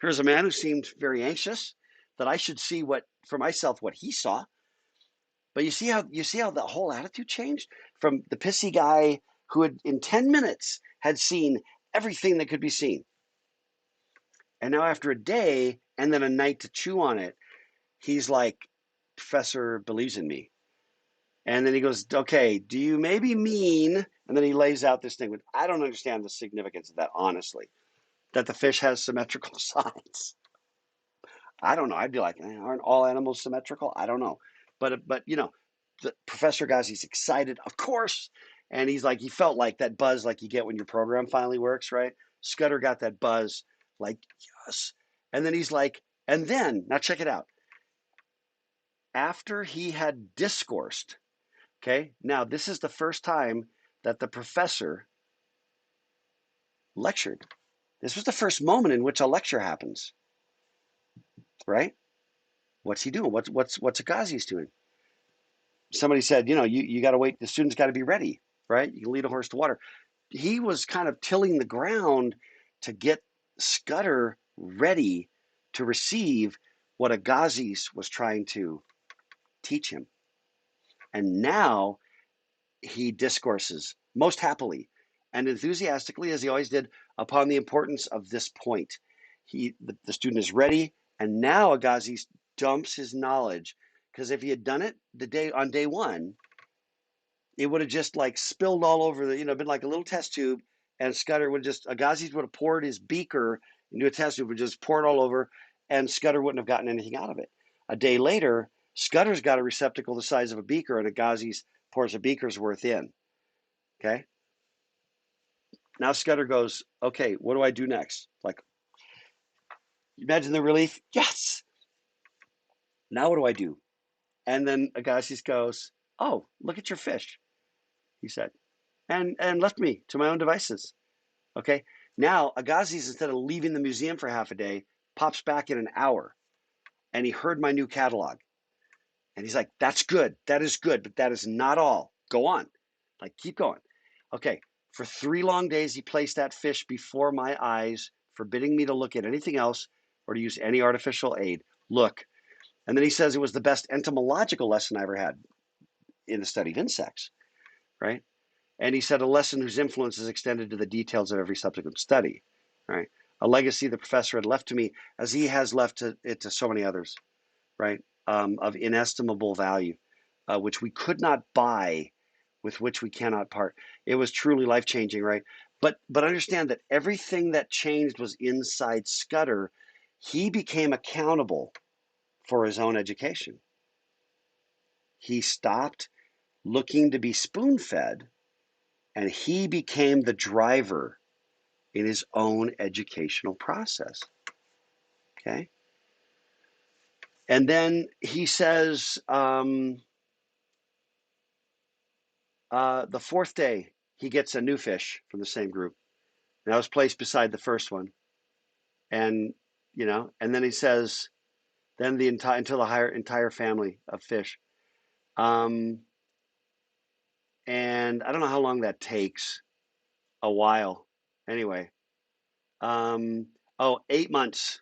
Here's a man who seemed very anxious that I should see what for myself what he saw." But you see how the whole attitude changed from the pissy guy who had in 10 minutes had seen everything that could be seen. And now after a day and then a night to chew on it, he's like, "Professor believes in me." And then he goes, "Okay, do you maybe mean," and then he lays out this thing with, I don't understand the significance of that, honestly, "that the fish has symmetrical sides." I don't know. I'd be like, aren't all animals symmetrical? I don't know. But the Professor Ghazi's excited, of course. And he's like, he felt like that buzz like you get when your program finally works, right? Scudder got that buzz, like, yes. And then he's like, and then, now check it out. After he had discoursed, okay, now this is the first time that the professor lectured. This was the first moment in which a lecture happens, right? What's he doing? What's Agassiz doing? Somebody said, you got to wait. The student's got to be ready, right? You can lead a horse to water. He was kind of tilling the ground to get Scudder ready to receive what Agassiz was trying to teach him. And now he discourses most happily and enthusiastically, as he always did, upon the importance of this point. The student is ready, and now Agassiz dumps his knowledge, because if he had done it on day one, it would have just like spilled all over been like a little test tube, and Scudder would just Agassiz would have poured his beaker into a test tube, would just pour it all over, and Scudder wouldn't have gotten anything out of it. A day later, Scudder's got a receptacle the size of a beaker, and Agassiz pours a beaker's worth in. Okay. Now Scudder goes, okay, what do I do next? Like, imagine the relief. Yes. Now what do I do? And then Agassiz goes, oh, look at your fish, he said, and left me to my own devices. Okay. Now Agassiz, instead of leaving the museum for half a day, pops back in an hour, and he heard my new catalog. And he's like, that's good. That is good, but that is not all. Go on. Like, keep going. Okay. For 3 long days, he placed that fish before my eyes, forbidding me to look at anything else or to use any artificial aid. Look. And then he says it was the best entomological lesson I ever had in the study of insects, right? And he said a lesson whose influence is extended to the details of every subsequent study, right? A legacy the professor had left to me, as he has left it to so many others, right? Of inestimable value, which we could not buy, with which we cannot part. It was truly life-changing, right? But understand that everything that changed was inside Scudder. He became accountable for his own education. He stopped looking to be spoon-fed, and he became the driver in his own educational process. Okay? And then he says, the 4th day, he gets a new fish from the same group. And that was placed beside the first one. And, and then he says, then until the entire family of fish. And I don't know how long that takes. A while. Anyway. 8 months.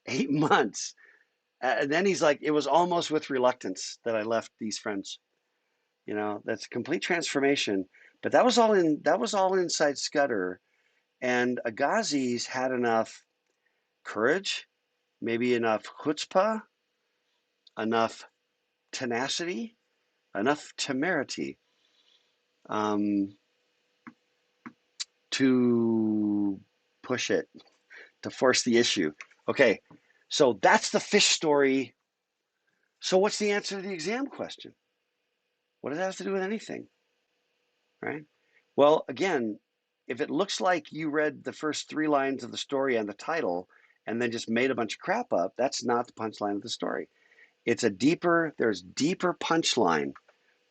8 months. And then he's like, it was almost with reluctance that I left these friends. That's a complete transformation. But that was all inside Scudder. And Agassiz had enough courage, maybe enough chutzpah, enough tenacity, enough temerity, to push it, to force the issue. Okay, so that's the fish story. So what's the answer to the exam question? What does that have to do with anything, right? Well, again, if it looks like you read the first 3 lines of the story and the title and then just made a bunch of crap up, that's not the punchline of the story. There's deeper punchline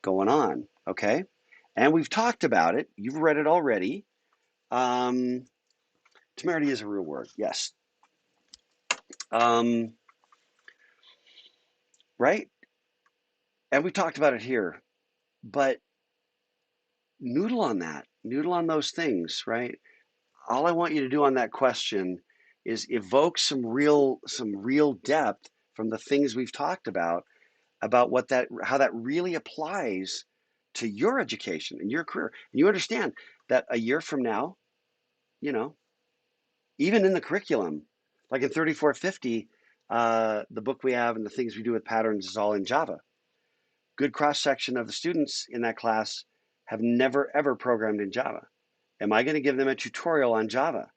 going on, okay? And we've talked about it. You've read it already. Temerity is a real word, yes. Right? And we talked about it here, but noodle on that, noodle on those things, right? All I want you to do on that question is evoke some real depth from the things we've talked about how that really applies to your education and your career. And you understand that a year from now, even in the curriculum, like in 3450, the book we have and the things we do with patterns is all in Java. Good cross section of the students in that class have never ever programmed in Java. Am I going to give them a tutorial on Java?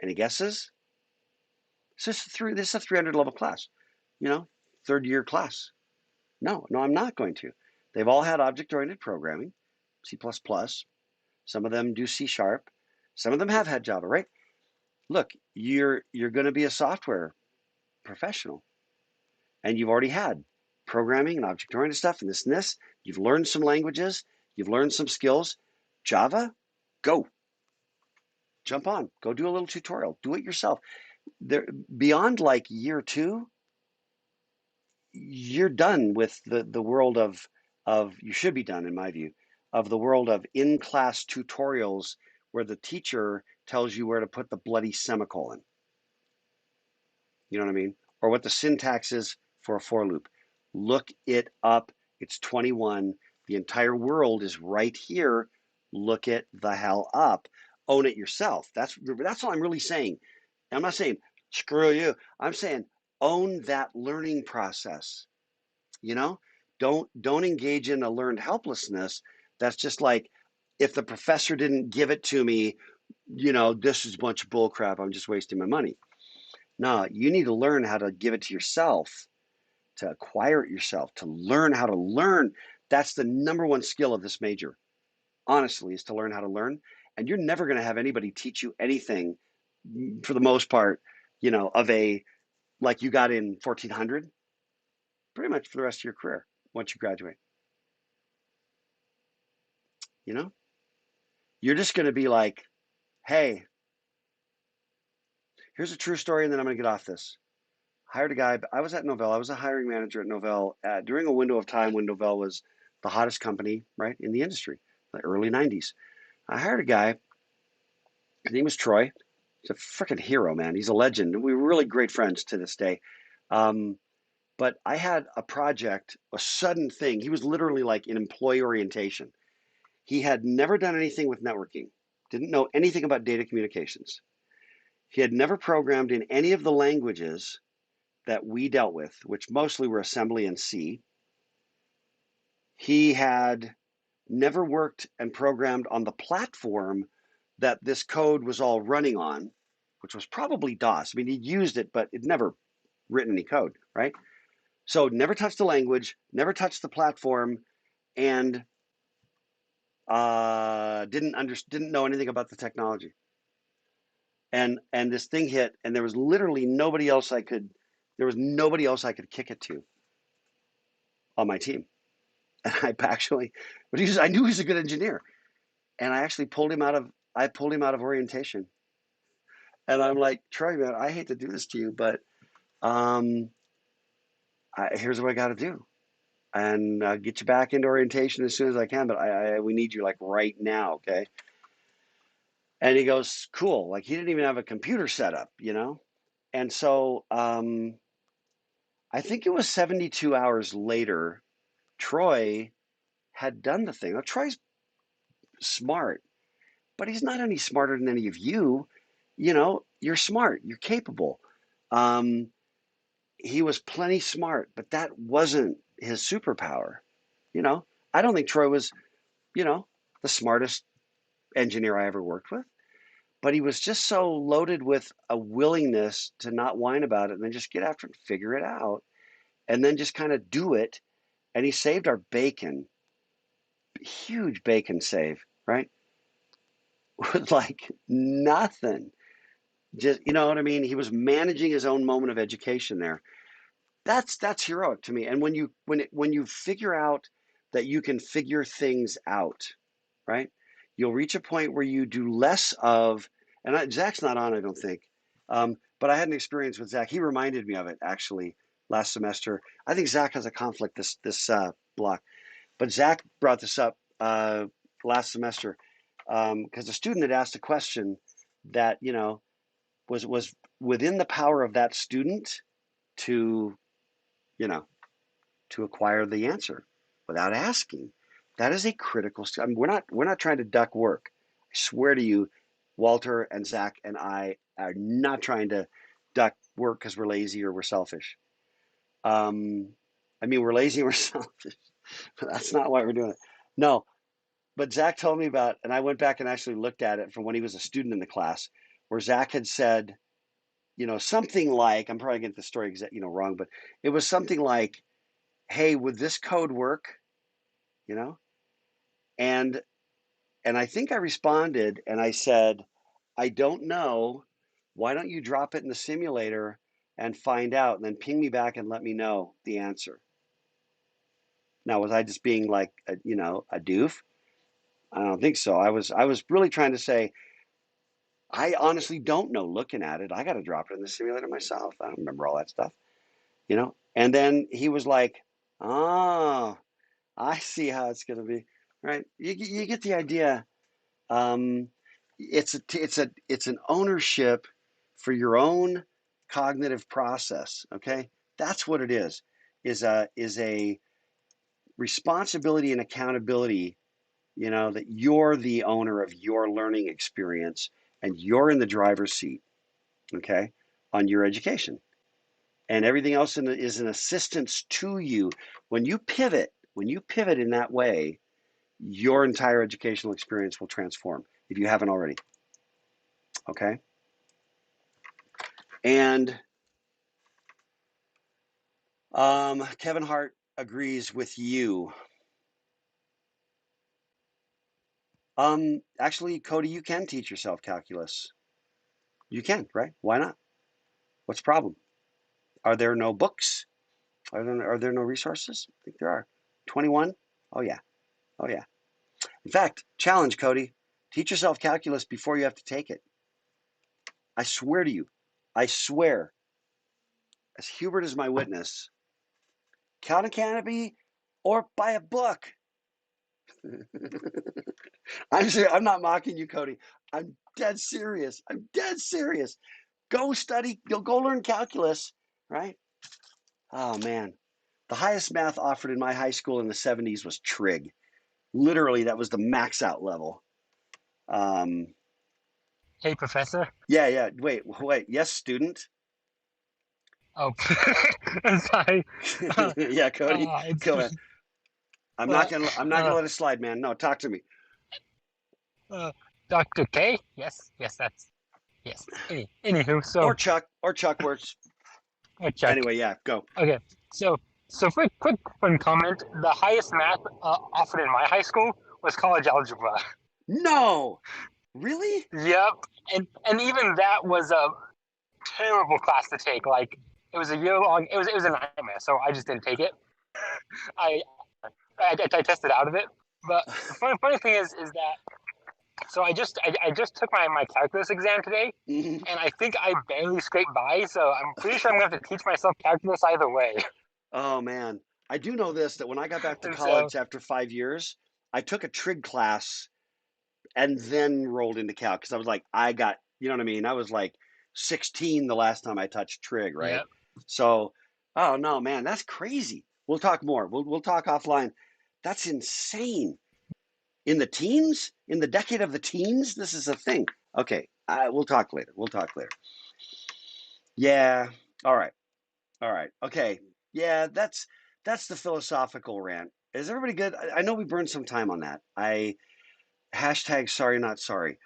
Any guesses? This is a 300 level class, 3rd year class. No, I'm not going to. They've all had object-oriented programming, C++. Some of them do C#. Some of them have had Java, right? Look, you're going to be a software professional, and you've already had programming and object-oriented stuff and this and this. You've learned some languages. You've learned some skills. Java, go. Jump on. Go do a little tutorial. Do it yourself. Beyond like year 2, you're done with the world of you should be done, in my view, of the world of in-class tutorials where the teacher tells you where to put the bloody semicolon. You know what I mean? Or what the syntax is for a for loop. Look it up. It's 21. The entire world is right here. Look it the hell up. Own it yourself. That's all I'm really saying. I'm not saying screw you. I'm saying own that learning process. You know, don't engage in a learned helplessness. That's just like if the professor didn't give it to me, this is a bunch of bull crap. I'm just wasting my money. No, you need to learn how to give it to yourself, to acquire it yourself, to learn how to learn. That's the number one skill of this major, honestly, is to learn how to learn. And you're never going to have anybody teach you anything for the most part, of a like you got in 1400, pretty much for the rest of your career once you graduate. You know, you're just going to be like, hey, here's a true story, and then I'm going to get off this. Hired a guy. I was at Novell. I was a hiring manager at Novell during a window of time when Novell was the hottest company, right, in the industry, the early 90s. I hired a guy. His name was Troy. He's a freaking hero, man. He's a legend. We were really great friends to this day. Um, but I had a project, a sudden thing. He was literally like in employee orientation. He had never done anything with networking, didn't know anything about data communications. He had never programmed in any of the languages that we dealt with, which mostly were assembly and C. He had never worked and programmed on the platform that this code was all running on, which was probably DOS. I mean, he'd used it, but he'd never written any code, right? So never touched the language, never touched the platform, and didn't know anything about the technology. And this thing hit, and there was literally nobody else I could kick it to on my team. And I knew he was a good engineer, and I actually pulled him out of orientation. And I'm like, Troy, man, I hate to do this to you, but um, here's what I got to do, and get you back into orientation as soon as I can. But we need you like right now, okay? And he goes, cool. Like he didn't even have a computer set up, And so I think it was 72 hours later, Troy had done the thing. Now, Troy's smart, but he's not any smarter than any of you. You're smart, you're capable. Um, he was plenty smart, but that wasn't his superpower. You know, I don't think Troy was, you know, the smartest engineer I ever worked with, but he was just so loaded with a willingness to not whine about it and then just get after it and figure it out and then just kind of do it. And he saved our bacon, huge bacon save, right? With like nothing. Just, you know what I mean? He was managing his own moment of education there. That's heroic to me. And when you figure out that you can figure things out, right? You'll reach a point where you do less of, and Zach's not on, I don't think, but I had an experience with Zach. He reminded me of it actually last semester. I think Zach has a conflict this block, but Zach brought this up last semester because a student had asked a question that was within the power of that student to you know to acquire the answer without asking. That is a critical. I mean, we're not trying to duck work. I swear to you, Walter and Zach and I are not trying to duck work because we're lazy or we're selfish. Um, I mean, we're lazy and we're selfish, but that's not why we're doing it. No, but Zach told me about, and I went back and actually looked at it from when he was a student in the class, where Zach had said, something like, I'm probably getting the story wrong, but it was something like, "Hey, would this code work?" You know, and and I think I responded and I said, "I don't know. Why don't you drop it in the simulator and find out, and then ping me back and let me know the answer." Now, was I just being like a doof? I don't think so. I was really trying to say, I honestly don't know. Looking at it, I got to drop it in the simulator myself. I don't remember all that stuff. And then he was like, "Oh, I see how it's going to be." Right? You get the idea. Um, it's an ownership for your own. cognitive process. Okay, that's what it is a responsibility and accountability. That you're the owner of your learning experience and you're in the driver's seat. Okay, on your education, and everything else is an assistance to you. When you pivot in that way, your entire educational experience will transform if you haven't already. Okay, and Kevin Hart agrees with you. Actually, Cody, you can teach yourself calculus. You can, right? Why not? What's the problem? Are there no books? Are there no resources? I think there are. 21? Oh yeah. Oh yeah. In fact, challenge, Cody. Teach yourself calculus before you have to take it. I swear to you. I swear. As Hubert is my witness. Count a canopy or buy a book. I'm not mocking you, Cody. I'm dead serious. I'm dead serious. Go study. You'll go learn calculus, right? Oh man, the highest math offered in my high school in the '70s was trig. Literally, that was the max out level. Um, Hey, Professor. yeah, yeah. Wait. Yes, student. Oh, I'm sorry. Yeah, Cody. It's Go ahead. I'm not uh, gonna. I'm not gonna uh, let it slide, man. No, talk to me. uh, Dr. K. Yes, yes, that's yes. Anywho, Or so Chuck. Or Chuck works. Chuck. Anyway, yeah. Go. Okay, so for a quick fun comment, the highest math offered in my high school was college algebra. No. Really? Yep, and even that was a terrible class to take. Like it was a year long. It was a nightmare. So I just didn't take it. I I tested out of it. But the funny thing is that so I just took my calculus exam today, and I think I barely scraped by. So I'm pretty sure I'm gonna have to teach myself calculus either way. Oh man, I do know this that when I got back to And so college after 5 years, I took a trig class and then rolled into calc because I was like, you know what I mean? I was like 16 the last time I touched trig, right? yeah, So, oh no, man, that's crazy. We'll talk more. We'll talk offline. That's insane. In the teens, in the decade of the teens, this is a thing. Okay, we'll talk later. We'll talk later. Yeah. All right. All right. Okay. Yeah, that's the philosophical rant. Is everybody good? I know we burned some time on that. I hashtag sorry not sorry.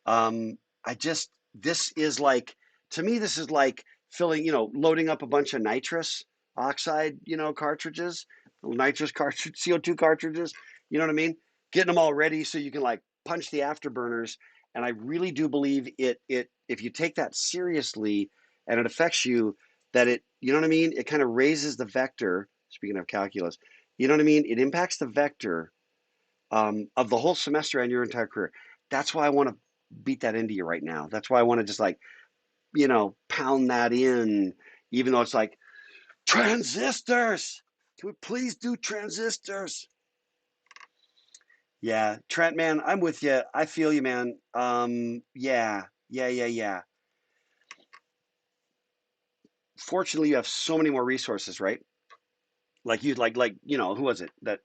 I just this is like to me this is like filling, loading up a bunch of nitrous oxide, cartridges, nitrous cartridge, CO2 cartridges. You know what I mean? Getting them all ready so you can like punch the afterburners. And I really do believe it if you take that seriously and it affects you, that you know what I mean? It kind of raises the vector. Speaking of calculus, you know what I mean? It impacts the vector of the whole semester and your entire career. That's why I want to beat that into you right now. That's why I want to just like, pound that in, even though it's like, transistors. Can we please do transistors? Yeah, Trent, man, I'm with you. I feel you, man. Yeah, yeah, yeah, yeah. Fortunately, you have so many more resources, right? Like who was it that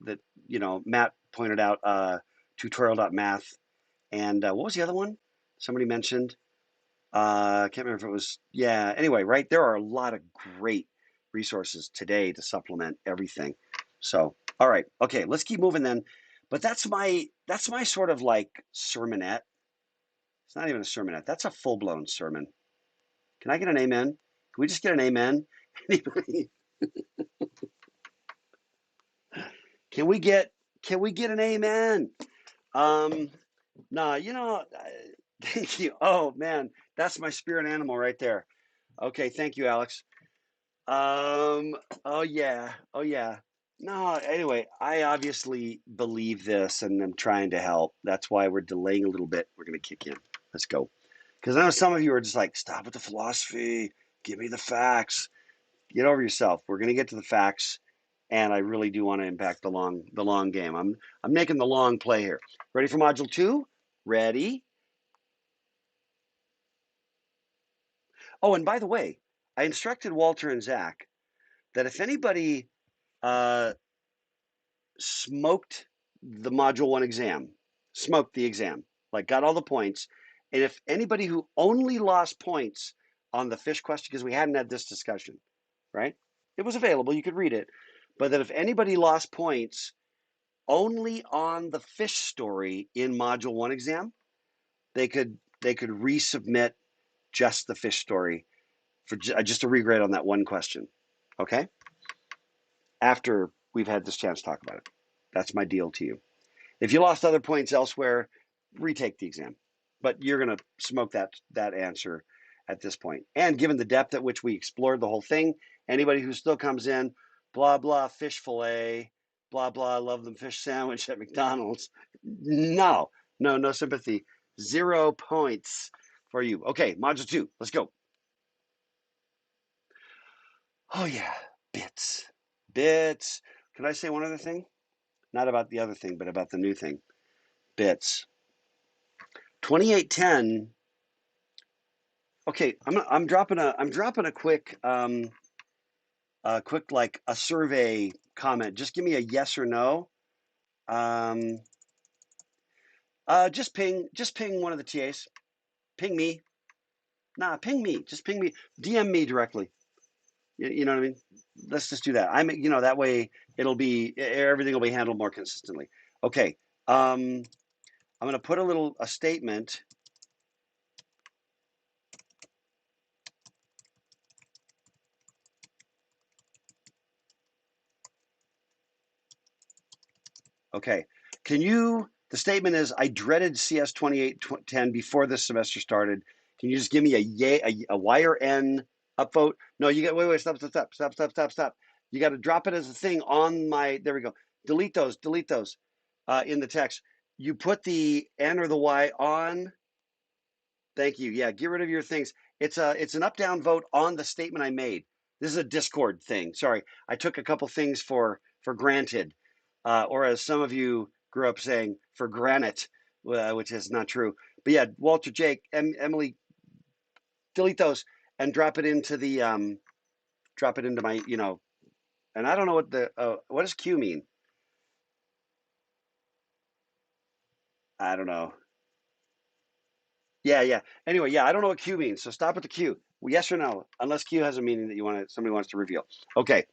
Matt pointed out tutorial.math and what was the other one? Somebody mentioned. I can't remember if it was, yeah. Anyway, right? There are a lot of great resources today to supplement everything. So, all right, okay, let's keep moving then. But that's my sort of like sermonette. It's not even a sermonette. That's a full blown sermon. Can I get an amen? Can we just get an amen? Anybody? Can we get an amen? Um, nah, thank you. Oh man, that's my spirit animal right there. Okay, thank you, Alex. Um, oh yeah, oh yeah. No, anyway, I obviously believe this and I'm trying to help. That's why we're delaying a little bit. We're gonna kick in. Let's go. Because I know some of you are just like, stop with the philosophy, give me the facts. Get over yourself. We're gonna get to the facts, and I really do want to impact the long game. I'm making the long play here. Ready for module two? Ready? Oh, and by the way, I instructed Walter and Zach that if anybody smoked the module 1 exam, smoked the exam, like got all the points, and if anybody who only lost points on the fish question, because we hadn't had this discussion, right? It was available, you could read it, but that if anybody lost points only on the fish story in module 1 exam, they could resubmit just the fish story for just a regrade on that one question. Okay? After we've had this chance to talk about it. That's my deal to you. If you lost other points elsewhere, retake the exam. But you're going to smoke that answer at this point. And given the depth at which we explored the whole thing, anybody who still comes in, blah, blah, fish fillet, blah, blah, love them fish sandwich at McDonald's. No sympathy. 0 points for you. Okay, module 2, let's go. Oh yeah, bits. Could I say one other thing? Not about the other thing, but about the new thing. Bits. 2810. Okay, I'm dropping a quick like a survey comment. Just give me a yes or no. Just ping one of the TAs. Ping me. Nah, ping me. Just ping me. DM me directly. You know what I mean? Let's just do that. That way everything will be handled more consistently. Okay. I'm going to put a statement. Okay. The statement is, I dreaded CS 2810 before this semester started. Can you just give me a Y or N upvote? No, you got, wait, stop. You got to drop it as a thing on there we go. Delete those in the text. You put the N or the Y on. Thank you. Yeah, get rid of your things. It's an up down vote on the statement I made. This is a Discord thing. Sorry, I took a couple things for granted, or as some of you grew up saying, for granite, which is not true. But yeah, Walter, Jake, Emily, delete those and drop it into my And I don't know what does Q mean. I don't know. Yeah. Anyway, yeah, I don't know what Q means. So stop at the Q. Yes or no, unless Q has a meaning that somebody wants to reveal. Okay.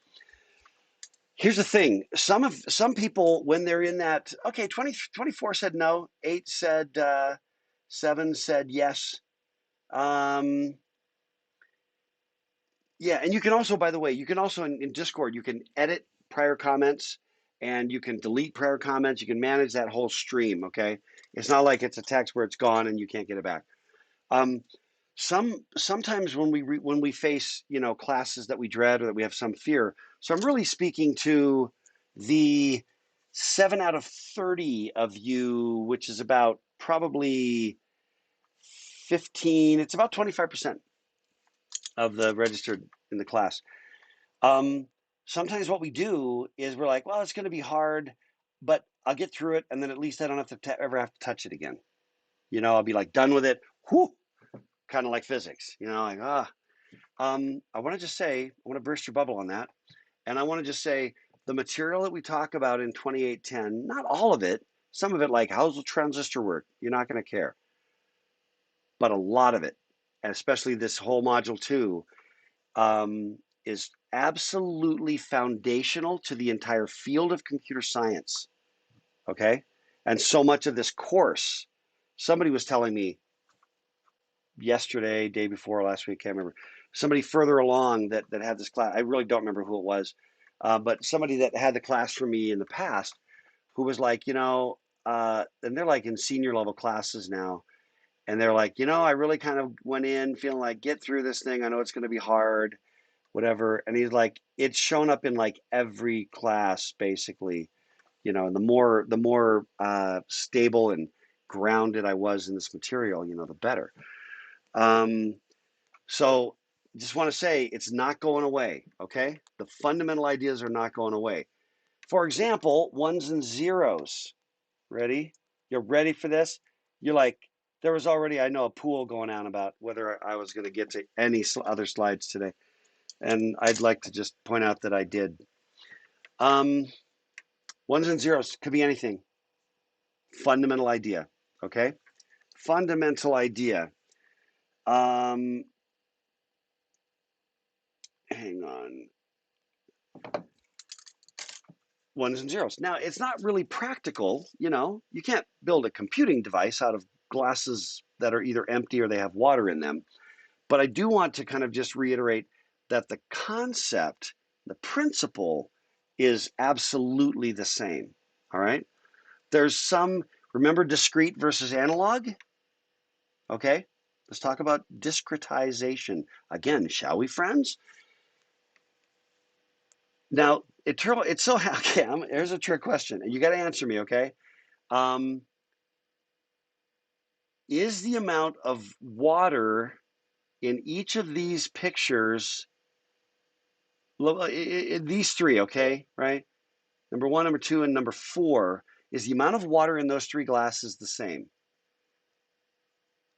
Here's the thing. Some people, when they're in that, okay, 24 said no, 8 said, 7 said yes. Yeah, and you can also, by the way, in Discord, you can edit prior comments and you can delete prior comments. You can manage that whole stream, okay? It's not like it's a text where it's gone and you can't get it back. Sometimes when we face classes that we dread or that we have some fear. So I'm really speaking to the 7 out of 30 of you, which is about probably 15. It's about 25% of the registered in the class. Sometimes what we do is we're like, well, it's going to be hard, but I'll get through it, and then at least I don't have to ever have to touch it again. I'll be like done with it. Whoo! Kind of like physics, like I want to just say, I want to burst your bubble on that, and I want to just say the material that we talk about in 2810, not all of it, some of it, like how's the transistor work, you're not going to care, but a lot of it, and especially this whole module 2, is absolutely foundational to the entire field of computer science. Okay, and so much of this course, somebody was telling me yesterday, day before, last week, can't remember, somebody further along that had this class. I really don't remember who it was, but somebody that had the class for me in the past who was like, and they're like in senior level classes now, and they're like, I really kind of went in feeling like, get through this thing. I know it's going to be hard, whatever. And he's like, it's shown up in like every class basically, and the more stable and grounded I was in this material, the better. So just want to say it's not going away, okay? The fundamental ideas are not going away. For example, ones and zeros. Ready? You're ready for this? You're like, there was already, I know, a pool going on about whether I was going to get to any other slides today. And I'd like to just point out that I did. Ones and zeros could be anything. Fundamental idea, okay? Fundamental idea. Hang on. Ones and zeros. Now, it's not really practical, you know. You can't build a computing device out of glasses that are either empty or they have water in them. But I do want to kind of just reiterate that the concept, the principle is absolutely the same, all right? There's some, remember discrete versus analog? Okay, let's talk about discretization. Again, shall we, friends? Now, it's so, okay, here's a trick question, and you got to answer me, okay? Um, is the amount of water in each of these pictures, these three, okay, right? Number one, number two, and number four, is the amount of water in those three glasses the same?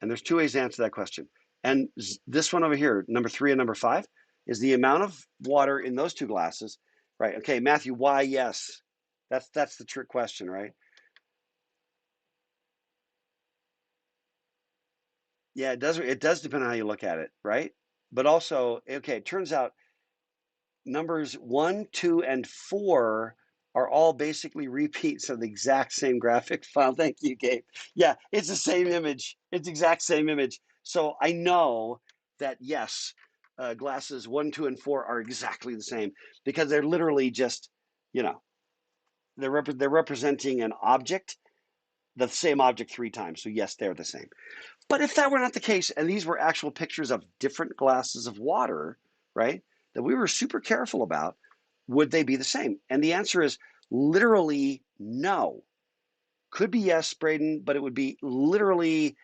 And there's two ways to answer that question. And this one over here, number three and number five, is the amount of water in those two glasses, right? Okay, Matthew, why yes? That's the trick question, right? Yeah, it does depend on how you look at it, right? But also, okay, it turns out numbers one, two, and four are all basically repeats of the exact same graphic file. Thank you, Gabe. Yeah, it's the same image. It's the exact same image. So I know that yes, glasses one, two, and four are exactly the same because they're literally just, you know, they're representing an object, the same object three times. So yes, they're the same. But if that were not the case, and these were actual pictures of different glasses of water, right, that we were super careful about, would they be the same? And the answer is literally no. Could be yes, Braden, but it would be literally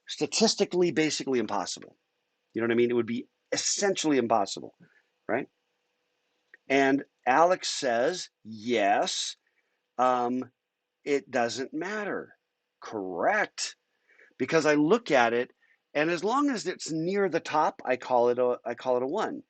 statistically basically impossible. You know what I mean? It would be essentially impossible, right? And Alex says, yes, it doesn't matter. Correct. Because I look at it, and as long as it's near the top, I call it a one.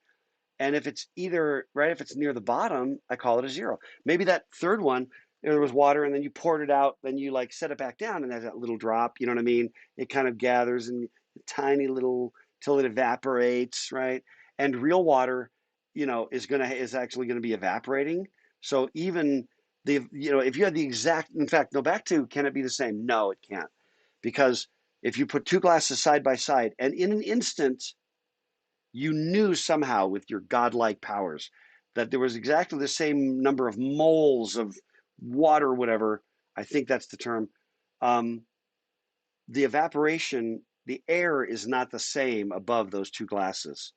And if it's either right, if it's near the bottom, I call it a zero. Maybe that third one, there was water, and then you poured it out, then you like set it back down, and there's that little drop. You know what I mean? It kind of gathers in tiny little till it evaporates, right? And real water, you know, is actually gonna be evaporating. So even if you had the exact, in fact, no, back to can it be the same? No, it can't, because if you put two glasses side by side, and in an instant you knew somehow with your godlike powers that there was exactly the same number of moles of water, or whatever, I think that's the term, um, the evaporation, the air is not the same above those two glasses.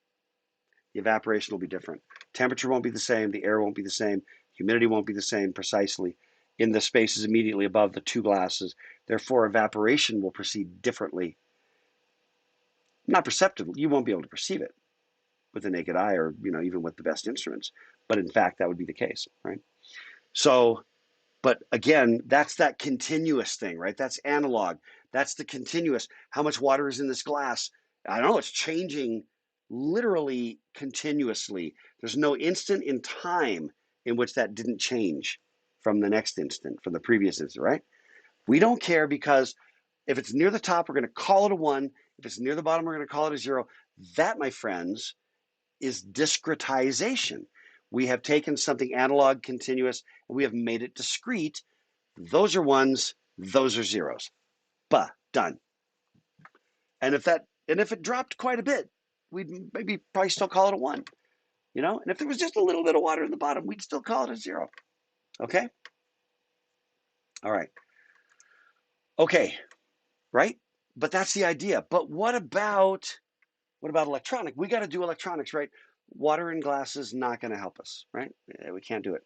The evaporation will be different. Temperature won't be the same. The air won't be the same. Humidity won't be the same precisely in the spaces immediately above the two glasses. Therefore, evaporation will proceed differently. Not perceptible. You won't be able to perceive it with the naked eye, or even with the best instruments, but in fact that would be the case, right? So, but again, that's that continuous thing, right? That's analog. That's the continuous. How much water is in this glass? I don't know. It's changing literally continuously. There's no instant in time in which that didn't change from the next instant, from the previous instant, right? We don't care, because if it's near the top, we're going to call it a one. If it's near the bottom, we're going to call it a zero. That, my friends, is discretization. We have taken something analog, continuous, and we have made it discrete. Those are ones, those are zeros. Bah, done. And if it dropped quite a bit, we'd maybe probably still call it a one, And if there was just a little bit of water in the bottom, we'd still call it a zero. Okay? All right. Okay, right? But that's the idea. But what about electronic? We got to do electronics, right? Water in glasses not going to help us, right? We can't do it.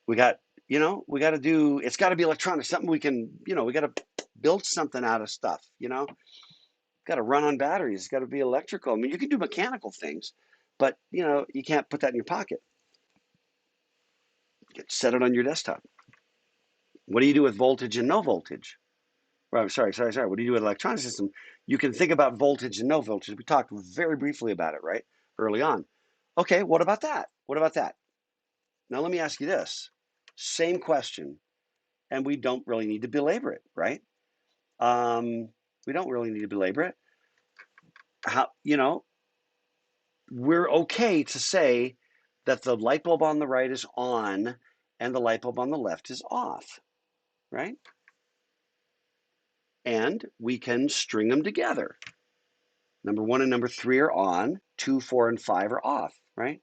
We got to do, it's got to be electronic, something we can, we got to build something out of stuff, got to run on batteries, it's got to be electrical. I mean, you can do mechanical things, but you can't put that in your pocket. Set it on your desktop. What do you do with voltage and no voltage? well, sorry. What do you do with an electronic system? You can think about voltage and no voltage. We talked very briefly about it, right? Early on. Okay, what about that? What about that? Now, let me ask you this. Same question, and we don't really need to belabor it, right? We don't really need to belabor it. How, we're okay to say that the light bulb on the right is on and the light bulb on the left is off, right? And we can string them together. Number 1 and number 3 are on, 2, 4, and 5 are off, right?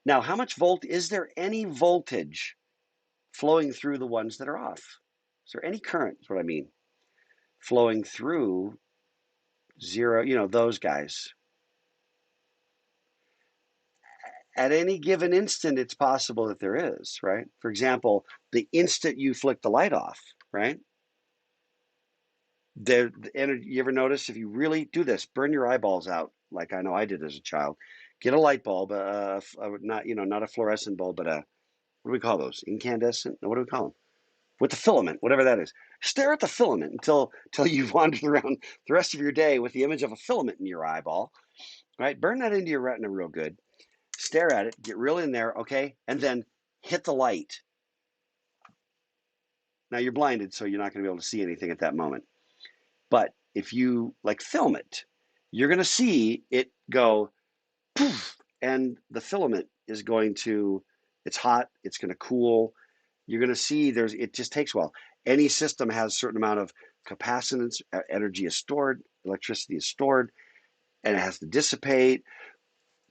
Now, how much is there any voltage flowing through the ones that are off? Is there any current, is what I mean, flowing through 0, those guys? At any given instant, it's possible that there is, right? For example, the instant you flick the light off, right? The energy, you ever notice if you really do this, burn your eyeballs out, like I know I did as a child, get a light bulb, not a fluorescent bulb, but what do we call those? Incandescent? No, what do we call them? With the filament, whatever that is. Stare at the filament until you've wandered around the rest of your day with the image of a filament in your eyeball, right? Burn that into your retina real good. Stare at it, get real in there, okay? And then hit the light. Now you're blinded, so you're not going to be able to see anything at that moment. But if you film it, you're going to see it go poof, and the filament is going to, it's hot, it's going to cool. You're going to see it just takes a while. Any system has a certain amount of capacitance, energy is stored, electricity is stored, and it has to dissipate.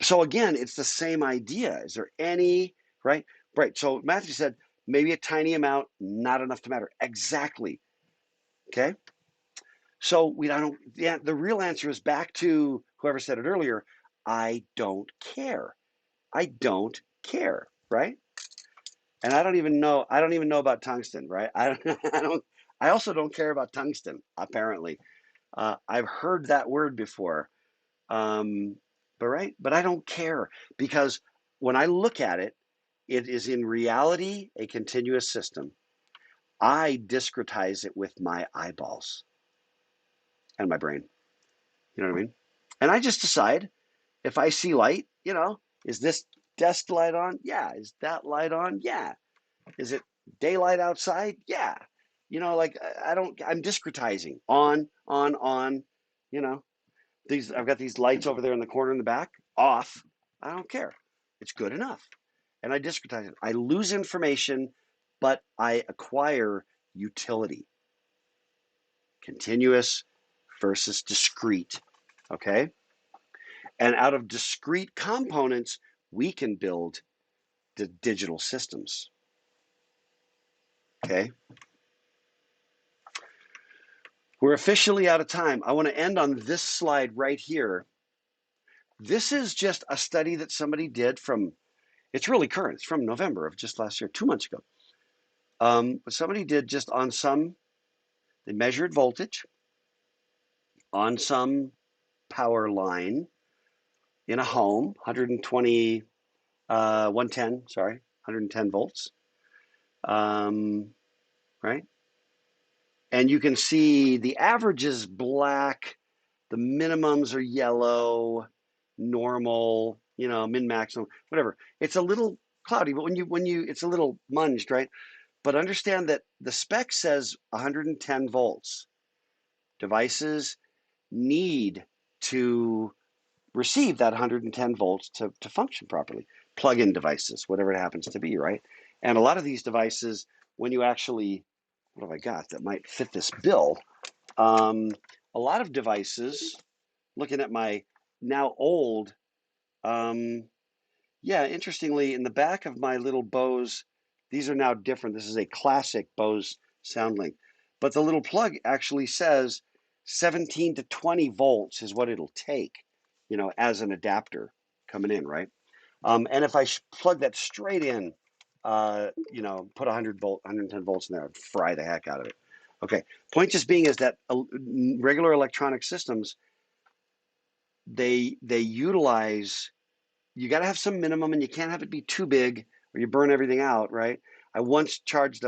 So again, it's the same idea. Is there any, right? Right. So Matthew said, maybe a tiny amount, not enough to matter. Exactly. Okay. So the real answer is back to whoever said it earlier. I don't care. I don't care. Right. And I don't even know about tungsten. Right. I also don't care about tungsten, apparently. I've heard that word before. But I don't care, because when I look at it, it is in reality a continuous system. I discretize it with my eyeballs and my brain. You know what I mean? And I just decide if I see light, is this desk light on? Yeah. Is that light on? Yeah. Is it daylight outside? Yeah. I'm discretizing on, you know. I've got these lights over there in the corner in the back, off. I don't care. It's good enough. And I discretize it. I lose information, but I acquire utility. Continuous versus discrete. Okay? And out of discrete components, we can build the digital systems. Okay? We're officially out of time. I want to end on this slide right here. This is just a study that somebody did it's really current. It's from November of just last year, 2 months ago. But somebody did just they measured voltage on some power line in a home, 110 volts, right? And you can see the average is black, the minimums are yellow, normal, min, maximum, whatever. It's a little cloudy, but it's a little munged, right? But understand that the spec says 110 volts. Devices need to receive that 110 volts to function properly. Plug-in devices, whatever it happens to be, right? And a lot of these devices, when you actually, what have I got that might fit this bill? A lot of devices, looking at my now old, yeah, interestingly, in the back of my little Bose, these are now different. This is a classic Bose SoundLink. But the little plug actually says 17 to 20 volts is what it'll take, as an adapter coming in, right? And if I plug that straight in, put 110 volts in there, I'd fry the heck out of it. Okay, point just being is that regular electronic systems, they utilize, you got to have some minimum, and you can't have it be too big or you burn everything out, right? I once charged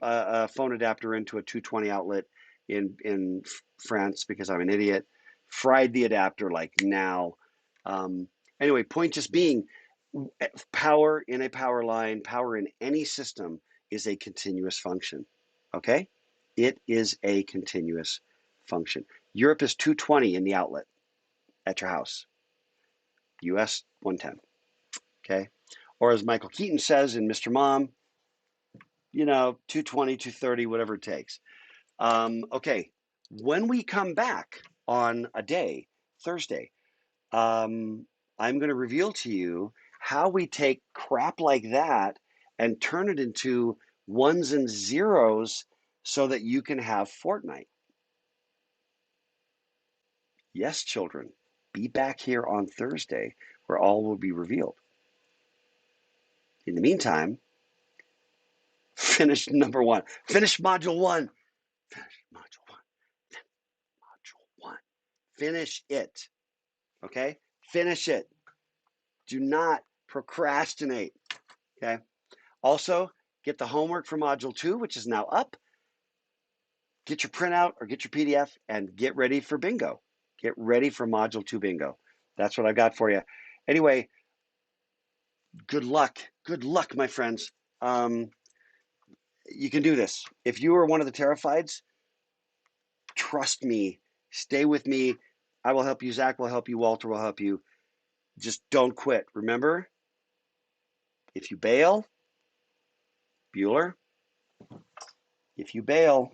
a phone adapter into a 220 outlet, in France because I'm an idiot. Fried the adapter like now. Anyway, point just being, power in a power line, power in any system is a continuous function. Okay? It is a continuous function. Europe is 220 in the outlet at your house. US 110. Okay? Or as Michael Keaton says in Mr. Mom, 220, 230, whatever it takes. Okay. When we come back on a day, Thursday, I'm going to reveal to you how we take crap like that and turn it into ones and zeros so that you can have Fortnite. Yes, children, be back here on Thursday where all will be revealed. In the meantime, finish number one. Finish module one. Finish module one. Module one. Finish it. Okay? Finish it. Do not procrastinate. Okay? Also, get the homework for module 2, which is now up. Get your printout or get your PDF and get ready for bingo. Get ready for module 2 bingo. That's what I've got for you. Anyway, good luck. Good luck, my friends. You can do this. If you are one of the terrifieds, trust me. Stay with me. I will help you. Zach will help you. Walter will help you. Just don't quit. Remember, if you bail, Bueller, if you bail,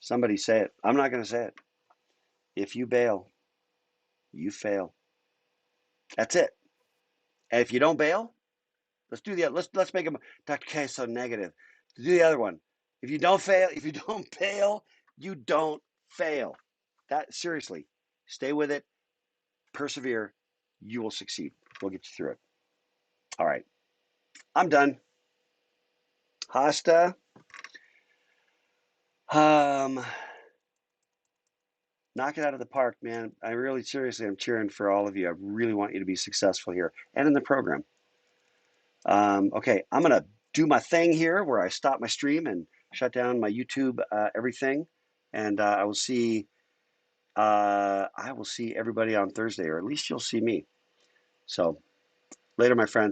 somebody say it. I'm not going to say it. If you bail, you fail. That's it. And if you don't bail, let's do the let's make them. Dr. K is so negative. Do the other one. If you don't fail, if you don't bail, you don't fail. That seriously, stay with it, persevere. You will succeed. We'll get you through it. All right, I'm done. Hasta. Knock it out of the park, man. I really, seriously, I'm cheering for all of you. I really want you to be successful here and in the program. Okay, I'm going to do my thing here where I stop my stream and shut down my YouTube everything. And I will see everybody on Thursday, or at least you'll see me. So later, my friends.